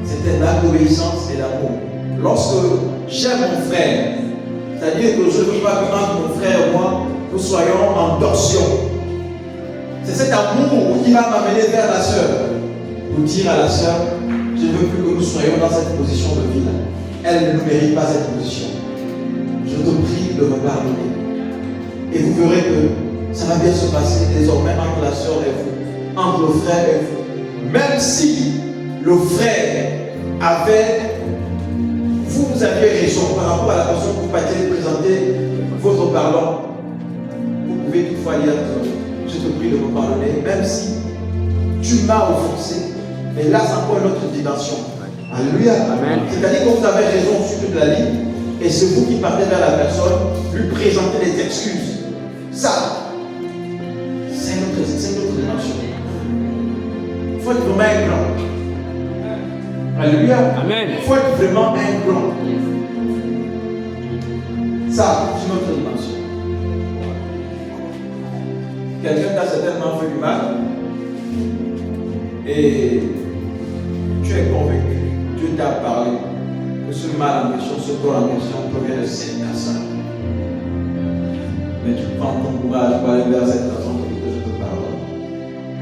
Speaker 1: C'est un acte d'obéissance et d'amour. Lorsque j'aime mon frère, c'est-à-dire que je ne veux pas que entre mon frère et moi, nous soyons en torsion. C'est cet amour qui va m'amener vers la sœur. Pour dire à la sœur, je ne veux plus que nous soyons dans cette position de vie là. Elle ne nous mérite pas cette position. Je te prie de me pardonner. Et vous verrez que ça va bien se passer désormais entre la sœur et vous, entre le frère et vous. Même si le frère avait, vous aviez raison par rapport à la personne que vous partiez présenter votre pardon, vous pouvez toutefois dire que je te prie de me pardonner, même si tu m'as offensé. Mais là, c'est encore une autre dimension. Alléluia. C'est-à-dire que vous avez raison sur toute la ligne, et c'est vous qui partez vers la personne, lui présenter des excuses. Ça, c'est une autre dimension. Il faut être vraiment un grand. Alléluia.
Speaker 4: Amen.
Speaker 1: Il faut être vraiment un grand. Ça, c'est une autre dimension. Quelqu'un t'a certainement fait du mal et tu es convaincu, Dieu t'a parlé que ce mal en question, ce corps en question provient de cette personne. Mais tu prends ton courage pour aller vers cette personne pour que je te pardonne.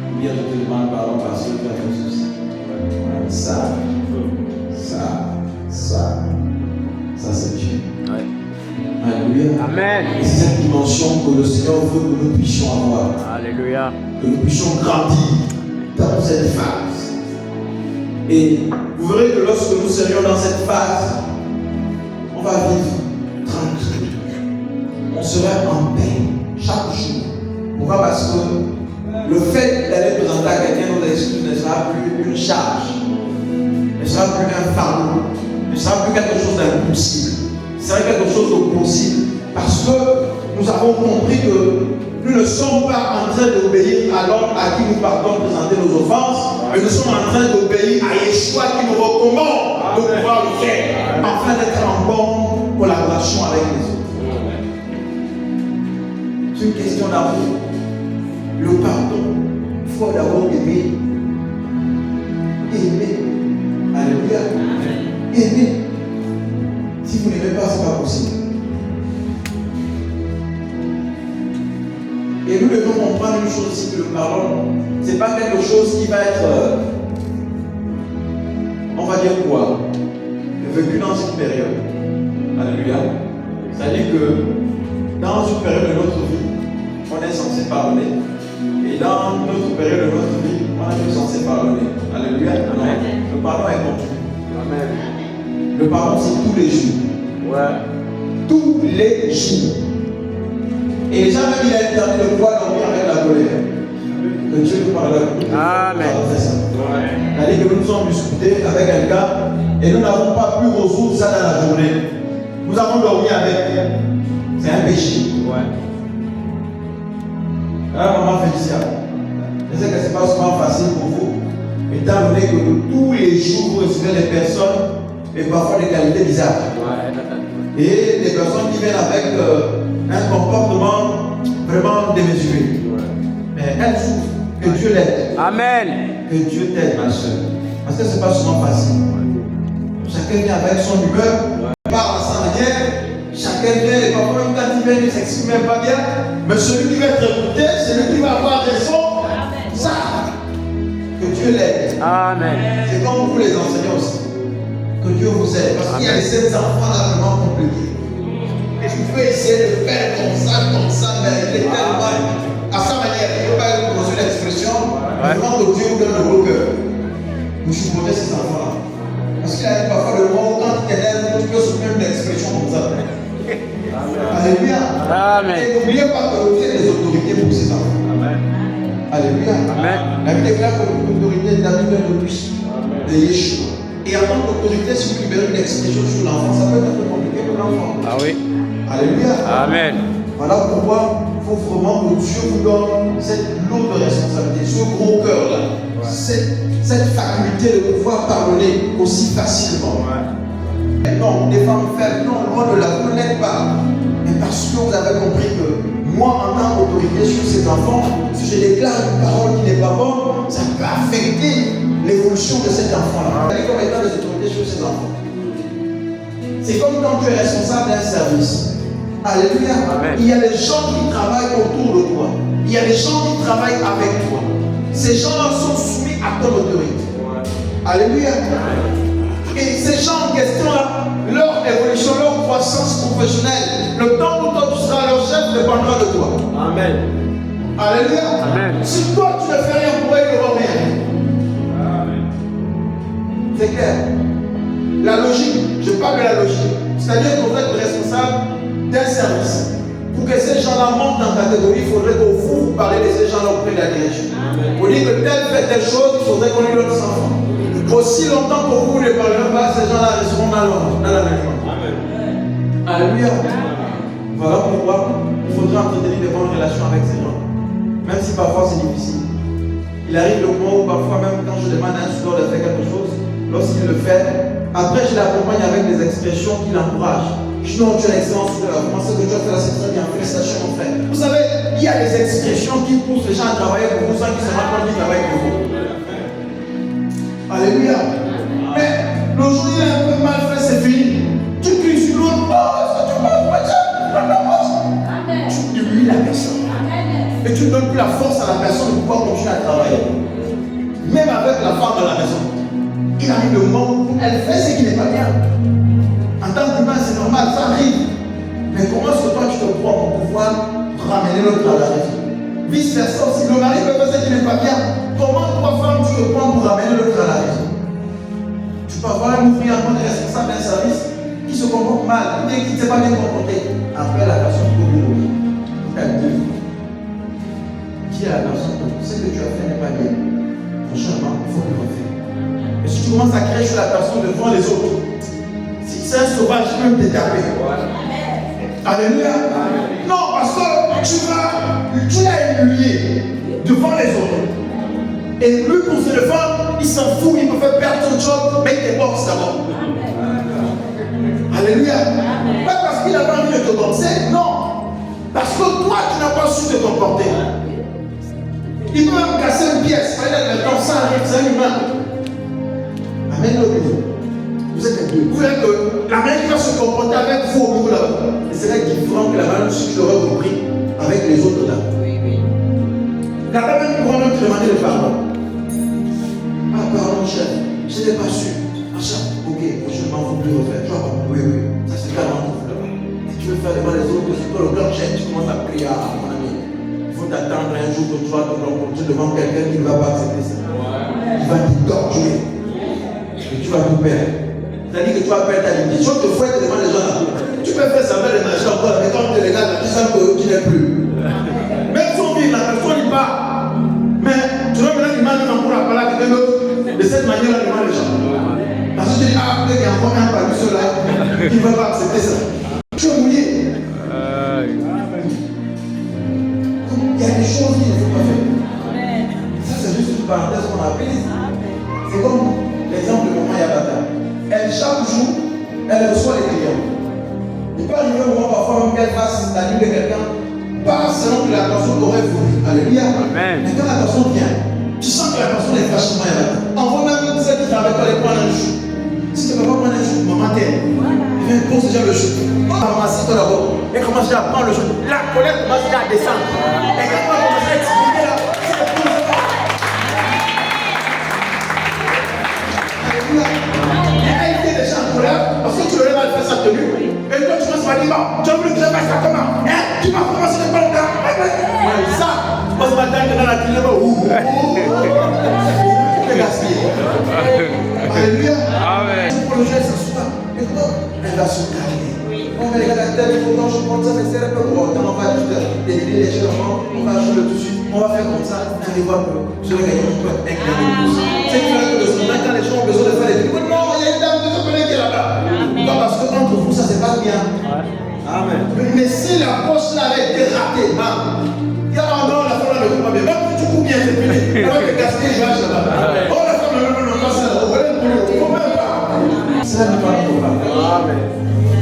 Speaker 1: Ou bien je te demande pardon parce que tu as fait ceci. Ça c'est Dieu.
Speaker 4: Ouais.
Speaker 1: Alléluia.
Speaker 4: Amen.
Speaker 1: Et c'est cette dimension que le Seigneur veut que nous puissions avoir.
Speaker 4: Alléluia.
Speaker 1: Que nous puissions grandir dans cette phase. Et vous verrez que lorsque nous serions dans cette phase, on va vivre tranquille. On sera en paix chaque jour. Pourquoi? Parce que le fait d'aller présenter à quelqu'un nos excuses ne sera plus une charge, ne sera plus un fardeau, ne sera plus quelque chose d'impossible. Ce sera quelque chose de possible. Parce que nous avons compris que nous ne sommes pas en train d'obéir à l'homme à qui nous partons présenter nos offenses, mais nous sommes en train d'obéir à Yeshua qui nous recommande de pouvoir le faire, afin d'être en bonne collaboration avec les autres. C'est une question d'amour. Le pardon, il faut d'abord aimer. Aimer. Alléluia. Aimer. Si vous n'aimez pas, ce n'est pas possible. Et nous devons comprendre une chose aussi, que le pardon, ce n'est pas quelque chose qui va être, on va dire quoi, vécu dans une période. Alléluia. C'est-à-dire que dans une période de notre vie, on est censé pardonner. Et dans notre période de notre vie, on est censé pardonner. Alléluia. Amen. Le pardon est continu. Amen. Le pardon, c'est tous les jours. Ouais. Tous les jours. Et les gens même, il a interdit de pouvoir dormir avec la colère. Que Dieu nous parle. Amen. C'est-à-dire que nous nous sommes discutés avec quelqu'un et nous n'avons pas pu résoudre ça dans la journée. Nous avons dormi avec. C'est un péché. Ouais. Alors, maman Félicia, je sais que ce n'est pas souvent facile pour vous, étant donné que tous les jours vous recevez des personnes, mais parfois des qualités bizarres. Ouais. Et des personnes qui viennent avec un comportement vraiment démesuré. Ouais. Mais elles souffrent. Que Dieu l'aide. Amen. Que Dieu t'aide, ma soeur. Parce que ce n'est pas souvent facile. Chacun vient avec son humeur, parle à sa manière. Chacun vient, et parfois même quand il vient, il ne s'exprime même pas bien. Mais celui qui va être écouté, celui qui va avoir raison, ça. Que Dieu l'aide. Amen. C'est comme vous les enseignants aussi. Que Dieu vous aide. Parce qu'il y a les 7 enfants là vraiment compliqués. Et tu peux essayer de faire comme ça, mais il est tellement à sa manière. Il ne faut pas poser l'expression. Vraiment que Dieu vous donne le beau cœur. Vous supportez ces enfants-là. Parce qu'il y a parfois le moment où quand tu t'élèves, tu peux souffrir une expression comme ça. Alléluia. Amen. Et n'oubliez pas que vous êtes des autorités pour ces enfants. Amen. Alléluia. Amen. La Bible déclare que l'autorité est David de lui, de Yeshua. Et en tant qu'autorité, si vous libérez une expression sur l'enfant, ça peut être un peu compliqué pour l'enfant. Ah oui. Alléluia. Amen. Voilà pourquoi il faut vraiment que Dieu vous donne cette lourde responsabilité, ce gros cœur-là, cette faculté de pouvoir pardonner aussi facilement. Ouais. Non, des femmes faibles, non, loin de là, vous ne l'êtes pas. Mais parce que vous avez compris que moi, en tant qu'autorité sur ces enfants, si je déclare une parole qui n'est pas bonne, ça peut affecter l'évolution de cet enfant-là. Vous avez comme étant des autorités sur ces enfants. C'est comme quand tu es responsable d'un service. Alléluia. Amen. Il y a des gens qui travaillent autour de toi. Il y a des gens qui travaillent avec toi. Ces gens-là sont soumis à ton autorité. Ouais. Alléluia. Amen. Et ces gens en question-là, leur évolution, leur croissance professionnelle, le temps où toi tu seras leur chef dépendra de toi. Amen. Alléluia. Amen. Si toi tu ne fais rien pour eux, ils n'auront rien. Amen. C'est clair. La logique, je parle de la logique. C'est-à-dire que vous êtes responsable d'un service. Pour que ces gens-là montent en catégorie, il faudrait que vous parlez de ces gens-là auprès de la direction. Pour dire que tel fait telle chose, il faudrait qu'on ait l'autre enfant. Aussi longtemps que vous ne parlerez pas, ces gens-là resteront dans la même chose. Alléluia. Voilà pourquoi il faudra entretenir de bonnes relations avec ces gens. Même si parfois c'est difficile. Il arrive le moment où parfois même quand je demande à un soudeur de faire quelque chose, lorsqu'il le fait, après je l'accompagne avec des expressions qui l'encouragent. Je dis non, tu as l'excellence de la comment ce que tu as fait là, c'est très bien, félicitations mon frère. Vous savez, il y a des expressions qui poussent les gens à travailler pour vous sans qu'ils se rendent compte qu'ils travaillent pour vous. Alléluia. Mais le jour où il est un peu mal fait, c'est fini. Tu cries sur l'autre, oh, est-ce que tu penses pas tu humilies la personne. Et tu ne donnes plus la force à la personne de pouvoir continuer à travailler. Même avec la femme de la maison. Il arrive le moment où elle fait ce qui n'est pas bien. En tant qu'humain, c'est normal, ça arrive. Mais comment est-ce que toi tu te crois pour pouvoir ramener l'autre à la raison? Vice versa, si le mari peut faire ce qui n'est pas bien, comment toi femme tu te crois pour ramener l'autre à la raison? Tu peux avoir un ouvrier en tant que responsable d'un service qui se comporte mal, qui ne s'est pas bien comporté. Après la personne au bureau, dis à la personne que ce que tu as fait n'est pas bien. Prochainement, il faut que tu le fasses. Et si tu commences à crier sur la personne devant les autres, si c'est un sauvage, tu peux te taper. Alléluia. Non, parce que tu l'as humilié devant les autres. Et lui, pour se défendre, il s'en fout, il peut faire perdre son job, mais il te boxe d'abord. Alléluia. Pas parce qu'il avait envie de te boxer, non. Parce que toi, tu n'as pas su te comporter. Il peut même casser une pièce, ça arrive, c'est un humain. Amen. Vous êtes deux. Vous voyez que la manière qui va se comporter avec vous au bout là, c'est différent que la manière que j'aurais compris avec les autres là. Oui, oui. n'es pas sûr. Ok, prochainement, il faut plus refaire. Tu vas comprendre, oui, ça c'est tellement tout là-bas. Si tu veux faire devant les autres, c'est toi le grand chef, tu commences à prier, mon ami. Il faut t'attendre un jour que tu vas te rencontrer devant quelqu'un qui ne va pas accepter ça. Il va te torturer. Et tu vas tout perdre. C'est-à-dire que tu vas perdre ta dignité. Si on te fouette devant les gens là, tu peux faire ça, les marcher encore, mais quand tu les regardes, tu sens que tu n'es plus. Même si on vit la personne, il part. Mais tu vas maintenant demander encore à parler à quelqu'un d'autre. De cette manière-là, devant les gens. Parce que tu dis, peut-être qu'il y a encore un parmi ceux-là qui ne va pas accepter ça. Tu es mouillé. Il y a des choses qu'il ne faut pas faire. Ça, c'est juste une parenthèse qu'on a prise. C'est comme l'exemple de maman Yabata. Elle, chaque jour, elle reçoit les clients. Il peut arriver au moment parfois même qu'elle fasse la nuit de quelqu'un, pas selon que la personne aurait voulu. Alléluia. Mais quand la personne vient, tu sens que la personne est vachement Yabata. Envoie même celle qui travaille avec toi les prendre un chou. Si tu ne peux pas prendre un chou, maman t'aide. Il vient pose déjà le chou. Maman, assieds-toi d'abord. Et commence déjà à prendre le chou. La colère commence déjà à descendre. Et quand on commence à expliquer là, c'est le plus important. Alléluia. Elle était déjà en colère parce que tu le lèves à faire sa tenue. Et toi tu commences à dire, bon, tu as voulu que je fasse ça comment? Tu m'as commencé à pas le temps. Ça, on se matin dans la télé, tu gaspiller. Alléluia. Amen. Pour le geste, s'assoit. Et comment elle va se calmer. On met les gars la tête, il faut que je prenne ça, mais c'est un peu gros. On va juste délivrer les gens, on va jouer tout de suite. On va faire comme ça, vous allez voir que je vais gagner mon pote avec les plus. C'est qui fait que de ce moment, quand les gens ont besoin de faire des trucs, non, il y a une dame de ce côté qui est là-bas. Non, parce que entre vous, ça se passe bien. Amen. Mais si la poche là avait été ratée, il y a un an, la femme ne coupe pas bien. Même si tu coupes bien, c'est fini. Alors que gaspiller, je lâche là-bas. Oh, la femme ne peut pas ça là. Il faut même pas. Ça ne va pas. Amen.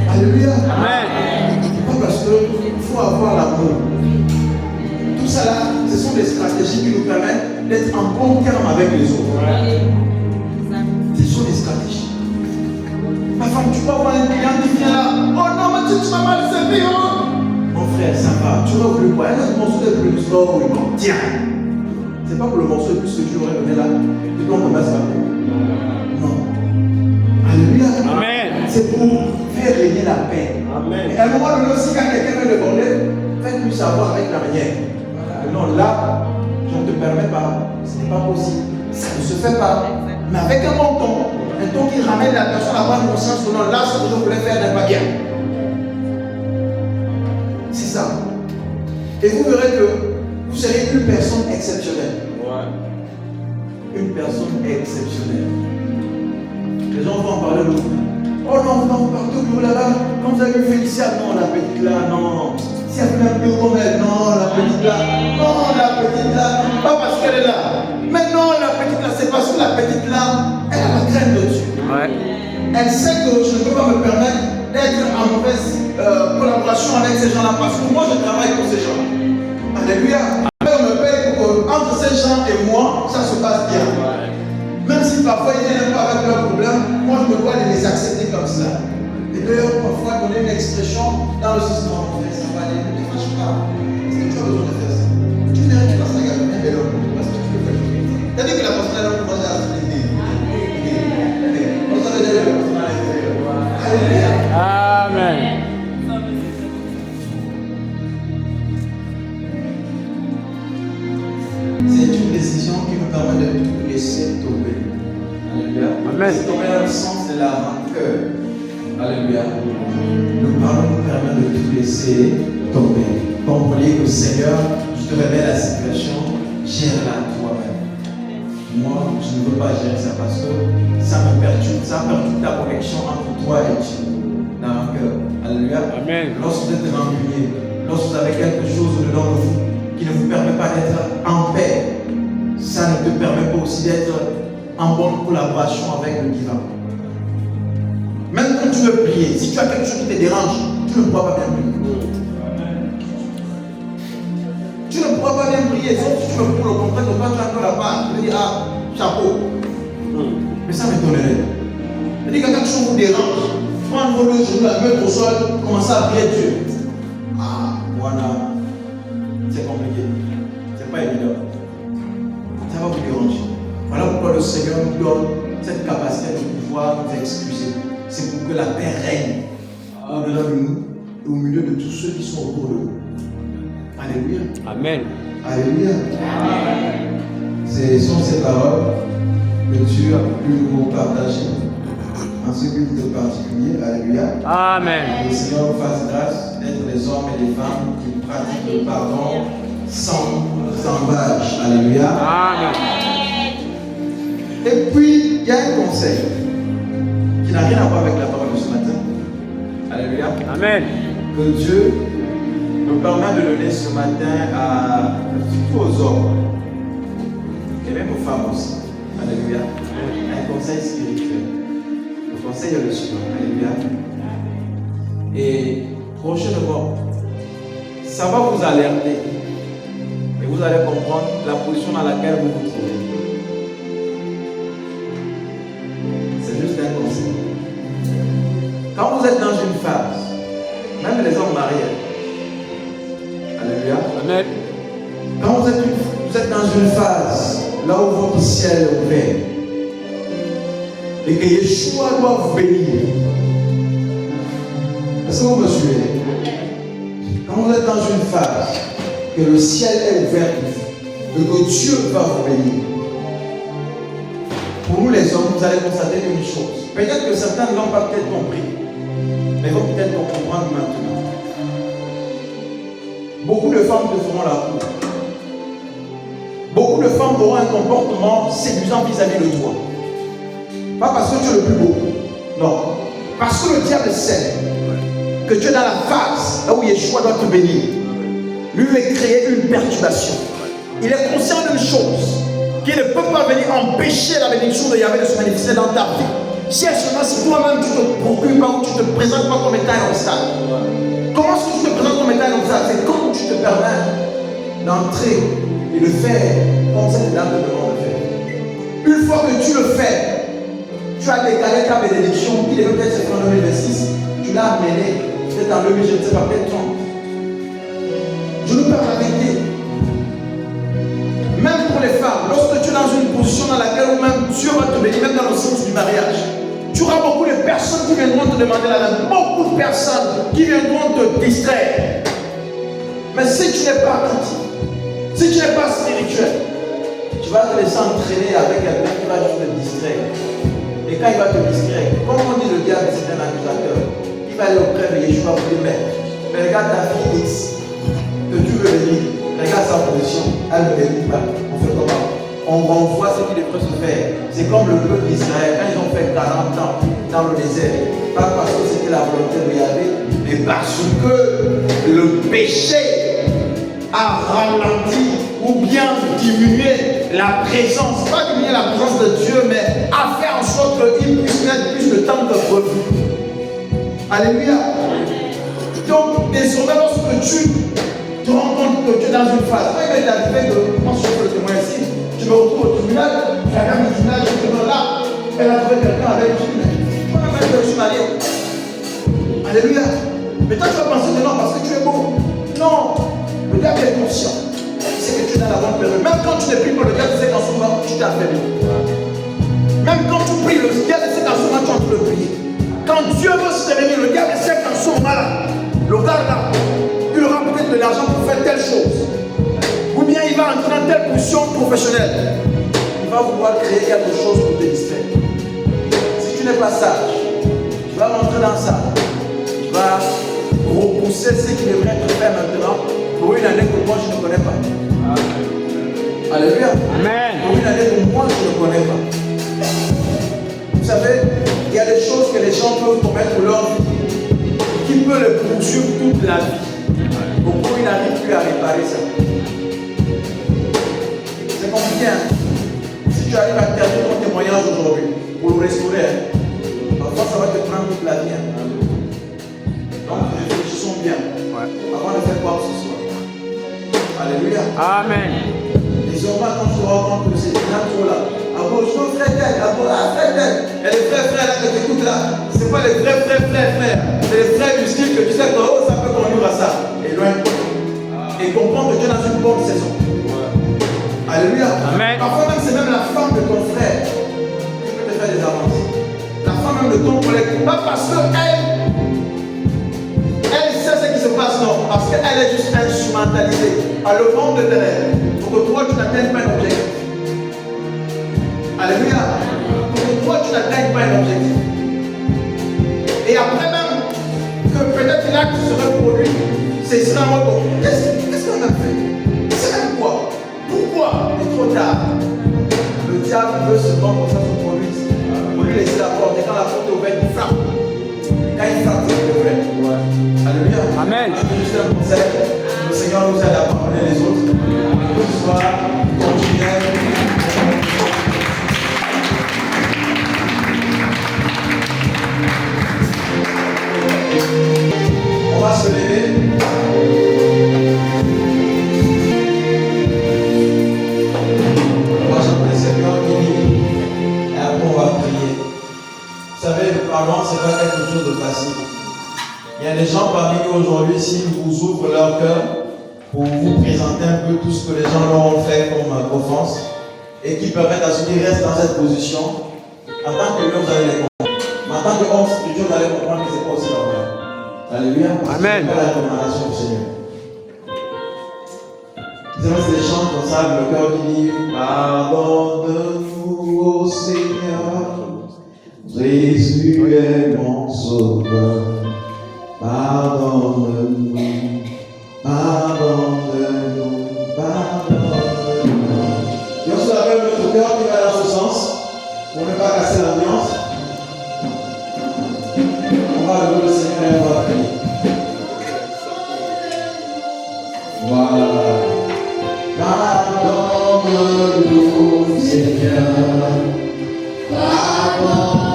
Speaker 1: Alléluia. Amen. Parce qu'il faut avoir l'amour. Tout ça là, ce sont des stratégies qui nous permettent d'être en bon terme avec les autres. Ce sont des stratégies. Ma femme, tu peux avoir un client qui vient là. Oh non, mais tu m'as mal servi, oh. Mon frère, ça va. Tu aurais voulu quoi? Un morceau de plus. Oh oui, non. Tiens. C'est pas pour le morceau de plus que tu aurais donné là. Tu dois commencer à non. Alléluia. Amen. C'est pour faire régner la paix. Amen. Et à un moment donné aussi, quand quelqu'un veut demander, faites-lui savoir avec la manière. Non, là, je ne te permets pas. Ce n'est pas possible. Ça ne se fait pas. Mais avec un bon ton, un ton qui ramène la personne à avoir conscience que non, là, ce que je voulais faire n'est pas bien. C'est ça. Et vous verrez que vous serez une personne exceptionnelle. Une personne exceptionnelle. Les gens vont en parler de vous. Oh non, vous partez au bureau là-bas. Quand vous avez vu Félicia, non, la petite là, non. Si elle fait un peu comme elle, non, la petite là. Non, la petite là. Pas parce qu'elle est là. Mais non, la petite là, c'est parce que la petite là, elle a la crainte de Dieu. Elle sait que je ne peux pas me permettre d'être en mauvaise collaboration avec ces gens-là parce que moi je travaille pour ces gens. Alléluia. On me paye pour que entre ces gens et moi, ça se passe bien. Même si parfois ils viennent pas avec leurs problèmes, moi je me dois de les accepter comme ça. Et d'ailleurs, parfois donner une expression dans le système, mon frère, ça va aller, ne te fâche pas. Est-ce que tu as besoin de faire ça? Tu n'es rien dans sa gueule, mais bel homme, parce que tu peux faire ça. C'est-à-dire que la personne elle va commencer à se dire. On s'en est déjà la personne à l'intérieur. Alléluia. Amen. C'est une décision qui nous permet de tout laisser tomber. Alléluia. Amen. C'est tomber dans le sens de la rancœur. Alléluia. Nous parlons nous permet de tout laisser tomber. Comprenez que Seigneur, je te révèle la situation, gère-la toi-même. Moi, je ne veux pas gérer ça parce que ça me perturbe, ça perturbe ta connexion entre toi et Dieu. La rancœur. Alléluia. Amen. Lorsque vous êtes rancunier, lorsque vous avez quelque chose dedans de vous qui ne vous permet pas d'être en paix, ça ne te permet pas aussi d'être en bonne collaboration avec le divin. Même quand tu veux prier, si tu as quelque chose qui te dérange, tu ne pourras pas bien prier. Tu ne pourras pas bien prier, sauf si tu veux pour le contraire, tu vas encore la part, tu vas dire, ah, chapeau. Mais ça m'étonnerait. C'est-à-dire que quand quelque chose vous dérange, prends vos deux genoux, la mettre au sol, commencez à prier Dieu. Ah, voilà. C'est compliqué. C'est pas évident. Ça va vous déranger. Voilà pourquoi le Seigneur nous donne cette capacité de pouvoir nous excuser. C'est pour que la paix règne au-delà de nous et au milieu de tous ceux qui sont autour de nous. Alléluia.
Speaker 4: Amen.
Speaker 1: Alléluia. Ce sont ces paroles que Dieu a pu nous partager en ce culte particulier. Alléluia.
Speaker 4: Amen.
Speaker 1: Que le Seigneur nous fasse grâce d'être des hommes et des femmes qui pratiquent le pardon sans embâche. Alléluia.
Speaker 4: Amen.
Speaker 1: Et puis, il y a un conseil qui n'a rien à voir avec la parole de ce matin. Alléluia.
Speaker 4: Amen.
Speaker 1: Que Dieu nous permet de donner ce matin surtout aux hommes et même aux femmes aussi. Alléluia. Un conseil spirituel. Le conseil est le suivant. Alléluia. Et prochainement, ça va vous alerter et vous allez comprendre la position dans laquelle vous vous trouvez. C'est juste un conseil. Quand vous êtes dans une phase, même les hommes mariés, alléluia.
Speaker 4: Amen.
Speaker 1: Quand vous êtes dans une phase là où votre ciel est ouvert et que Yeshua doit vous bénir, est-ce que vous me suivez? Quand vous êtes dans une phase que le ciel est ouvert et que Dieu va vous bénir, pour nous les hommes, vous allez constater une chose. Peut-être que certains ne l'ont pas peut-être compris, mais vont peut-être comprendre maintenant. Beaucoup de femmes te feront la cour. Beaucoup de femmes auront un comportement séduisant vis-à-vis de toi. Pas parce que tu es le plus beau. Non. Parce que le diable sait que tu es dans la phase là où Yeshua doit te bénir. Lui veut créer une perturbation. Il est conscient d'une chose, qu'il ne peut pas venir empêcher la bénédiction de Yahweh de se manifester dans ta vie. Si seulement si toi-même tu te procures pas ou tu te présentes pas comme étant un obstacle. Comment est-ce que tu te présentes comme étant un obstacle? C'est quand tu te permets d'entrer et de faire comme cette dame te demande de faire. Une fois que tu le fais, tu as décalé ta bénédiction qui devait peut-être se faire en 2026. Tu l'as amené peut-être en 2000, je ne sais pas, peut-être 30. Je nous parle la vérité. Même pour les femmes, lorsque tu es dans une position dans laquelle même Dieu va te bénir, même dans le sens du mariage, tu auras beaucoup de personnes qui viendront te demander la main, beaucoup de personnes qui viendront te distraire. Mais si tu n'es pas attentif, si tu n'es pas spirituel, tu vas te laisser entraîner avec quelqu'un qui va juste te distraire. Et quand il va te distraire, comme on dit le diable, c'est un accusateur, il va aller auprès de Yeshua pour dire, mais regarde ta fille X, que tu veux venir, regarde sa position, elle ne mérite pas. On fait comment? On renvoie ce qui devrait se faire. C'est comme le peuple d'Israël, quand ils ont fait 40 ans dans le désert, pas parce que c'était la volonté de Yahweh, mais parce que le péché a ralenti ou bien diminué la présence, pas diminuer la présence de Dieu, mais a fait en sorte qu'il puisse mettre plus de temps de refus. Alléluia. Donc, désormais, lorsque tu te rends compte que tu es dans une phase, quand il m'est arrivé de, moi je fais le témoin ici, je me retrouve au tribunal, la dame du tribunal, je me là, elle a trouvé quelqu'un avec qui, moi même je suis marié. Alléluia. Mais toi tu vas penser que non, parce que tu es beau. Non, le diable est conscient. C'est que tu es dans la bonne période. Même quand tu ne pries pas, le diable sait qu'en ce moment tu t'es affaibli. Même quand tu pries, le diable sait qu'en ce moment tu es en train de prier. Quand Dieu veut se réveiller, le diable sait qu'en ce moment là, le gars là, il aura peut-être de l'argent pour faire telle chose. Ou bien il va entrer dans telle position professionnelle. Il va vouloir créer quelque chose pour te distraire. Si tu n'es pas sage, tu vas rentrer dans ça. Tu vas repousser ce qui devrait être fait maintenant pour une année que moi je ne connais pas. Alléluia.
Speaker 4: Amen.
Speaker 1: Pour une année que moi je ne connais pas. Vous savez, il y a des choses que les gens peuvent commettre pour leur vie qui peut le poursuivre toute la vie. Pourquoi il n'arrive plus à réparer ça? C'est compliqué. Si tu arrives à terminer ton témoignage aujourd'hui pour le restaurer, parfois ça va te prendre toute la vie. Donc réfléchissons bien avant de faire quoi que ce soit. Alléluia.
Speaker 4: Amen.
Speaker 1: Désormais, quand tu te rends compte que c'est déjà trop là, à gauche, non, frère tel, à gauche, frère tel. Et les vrais frères là que tu écoutes là, ce n'est pas les vrais frères. C'est les frères du style que tu sais que oh, ça peut conduire à ça. Éloigne-toi. Et comprends que tu es dans une bonne saison. Alléluia.
Speaker 4: Amen.
Speaker 1: Parfois même, c'est même la femme de ton frère qui peut te faire des prendre le temps pour elle. Pas parce qu'elle sait ce qui se passe, non. Parce qu'elle est juste instrumentalisée à le monde de ténèbres pour que toi tu n'atteignes pas un objectif. Alléluia. Pour que toi tu n'atteignes pas un objectif. Et après même que peut-être l'acte serait produit, c'est ça en mode, qu'est-ce qu'on a fait? C'est même quoi? Pourquoi? Il est trop tard. Le diable veut seulement que ça se produise. Pour lui laisser la porte. Et quand la porte est ouverte, il frappe. Quand il frappe, c'est ouvert. Alléluia.
Speaker 4: Amen.
Speaker 1: Juste un conseil. Le Seigneur nous aide à pardonner les autres. Que ce soit continuel. On va se lever. On va chanter le Seigneur qui et après on va prier. Vous savez, le pardon, ce n'est pas quelque chose de facile. Il y a des gens parmi nous aujourd'hui, s'ils vous ouvrent leur cœur pour vous présenter un peu tout ce que les gens leur ont fait comme offense et qui permettent à ceux qui restent dans cette position, en tant que vous allez les comprendre. Mais en tant qu'homme spirituel, vous allez comprendre que ce n'est pas aussi normal. Alléluia.
Speaker 4: Amen.
Speaker 1: C'est la recommandation du Seigneur. C'est des chants comme ça, le cœur qui dit pardonne-nous, ô Seigneur, Jésus est mon sauveur. Pardonne-nous, pardonne-nous, pardonne-nous. Et on se rappelle notre cœur qui va dans ce sens, pour ne pas casser l'ambiance. On va louer le Seigneur et on va prier. Voilà. Pardonne-nous, Seigneur. Pardonne-nous.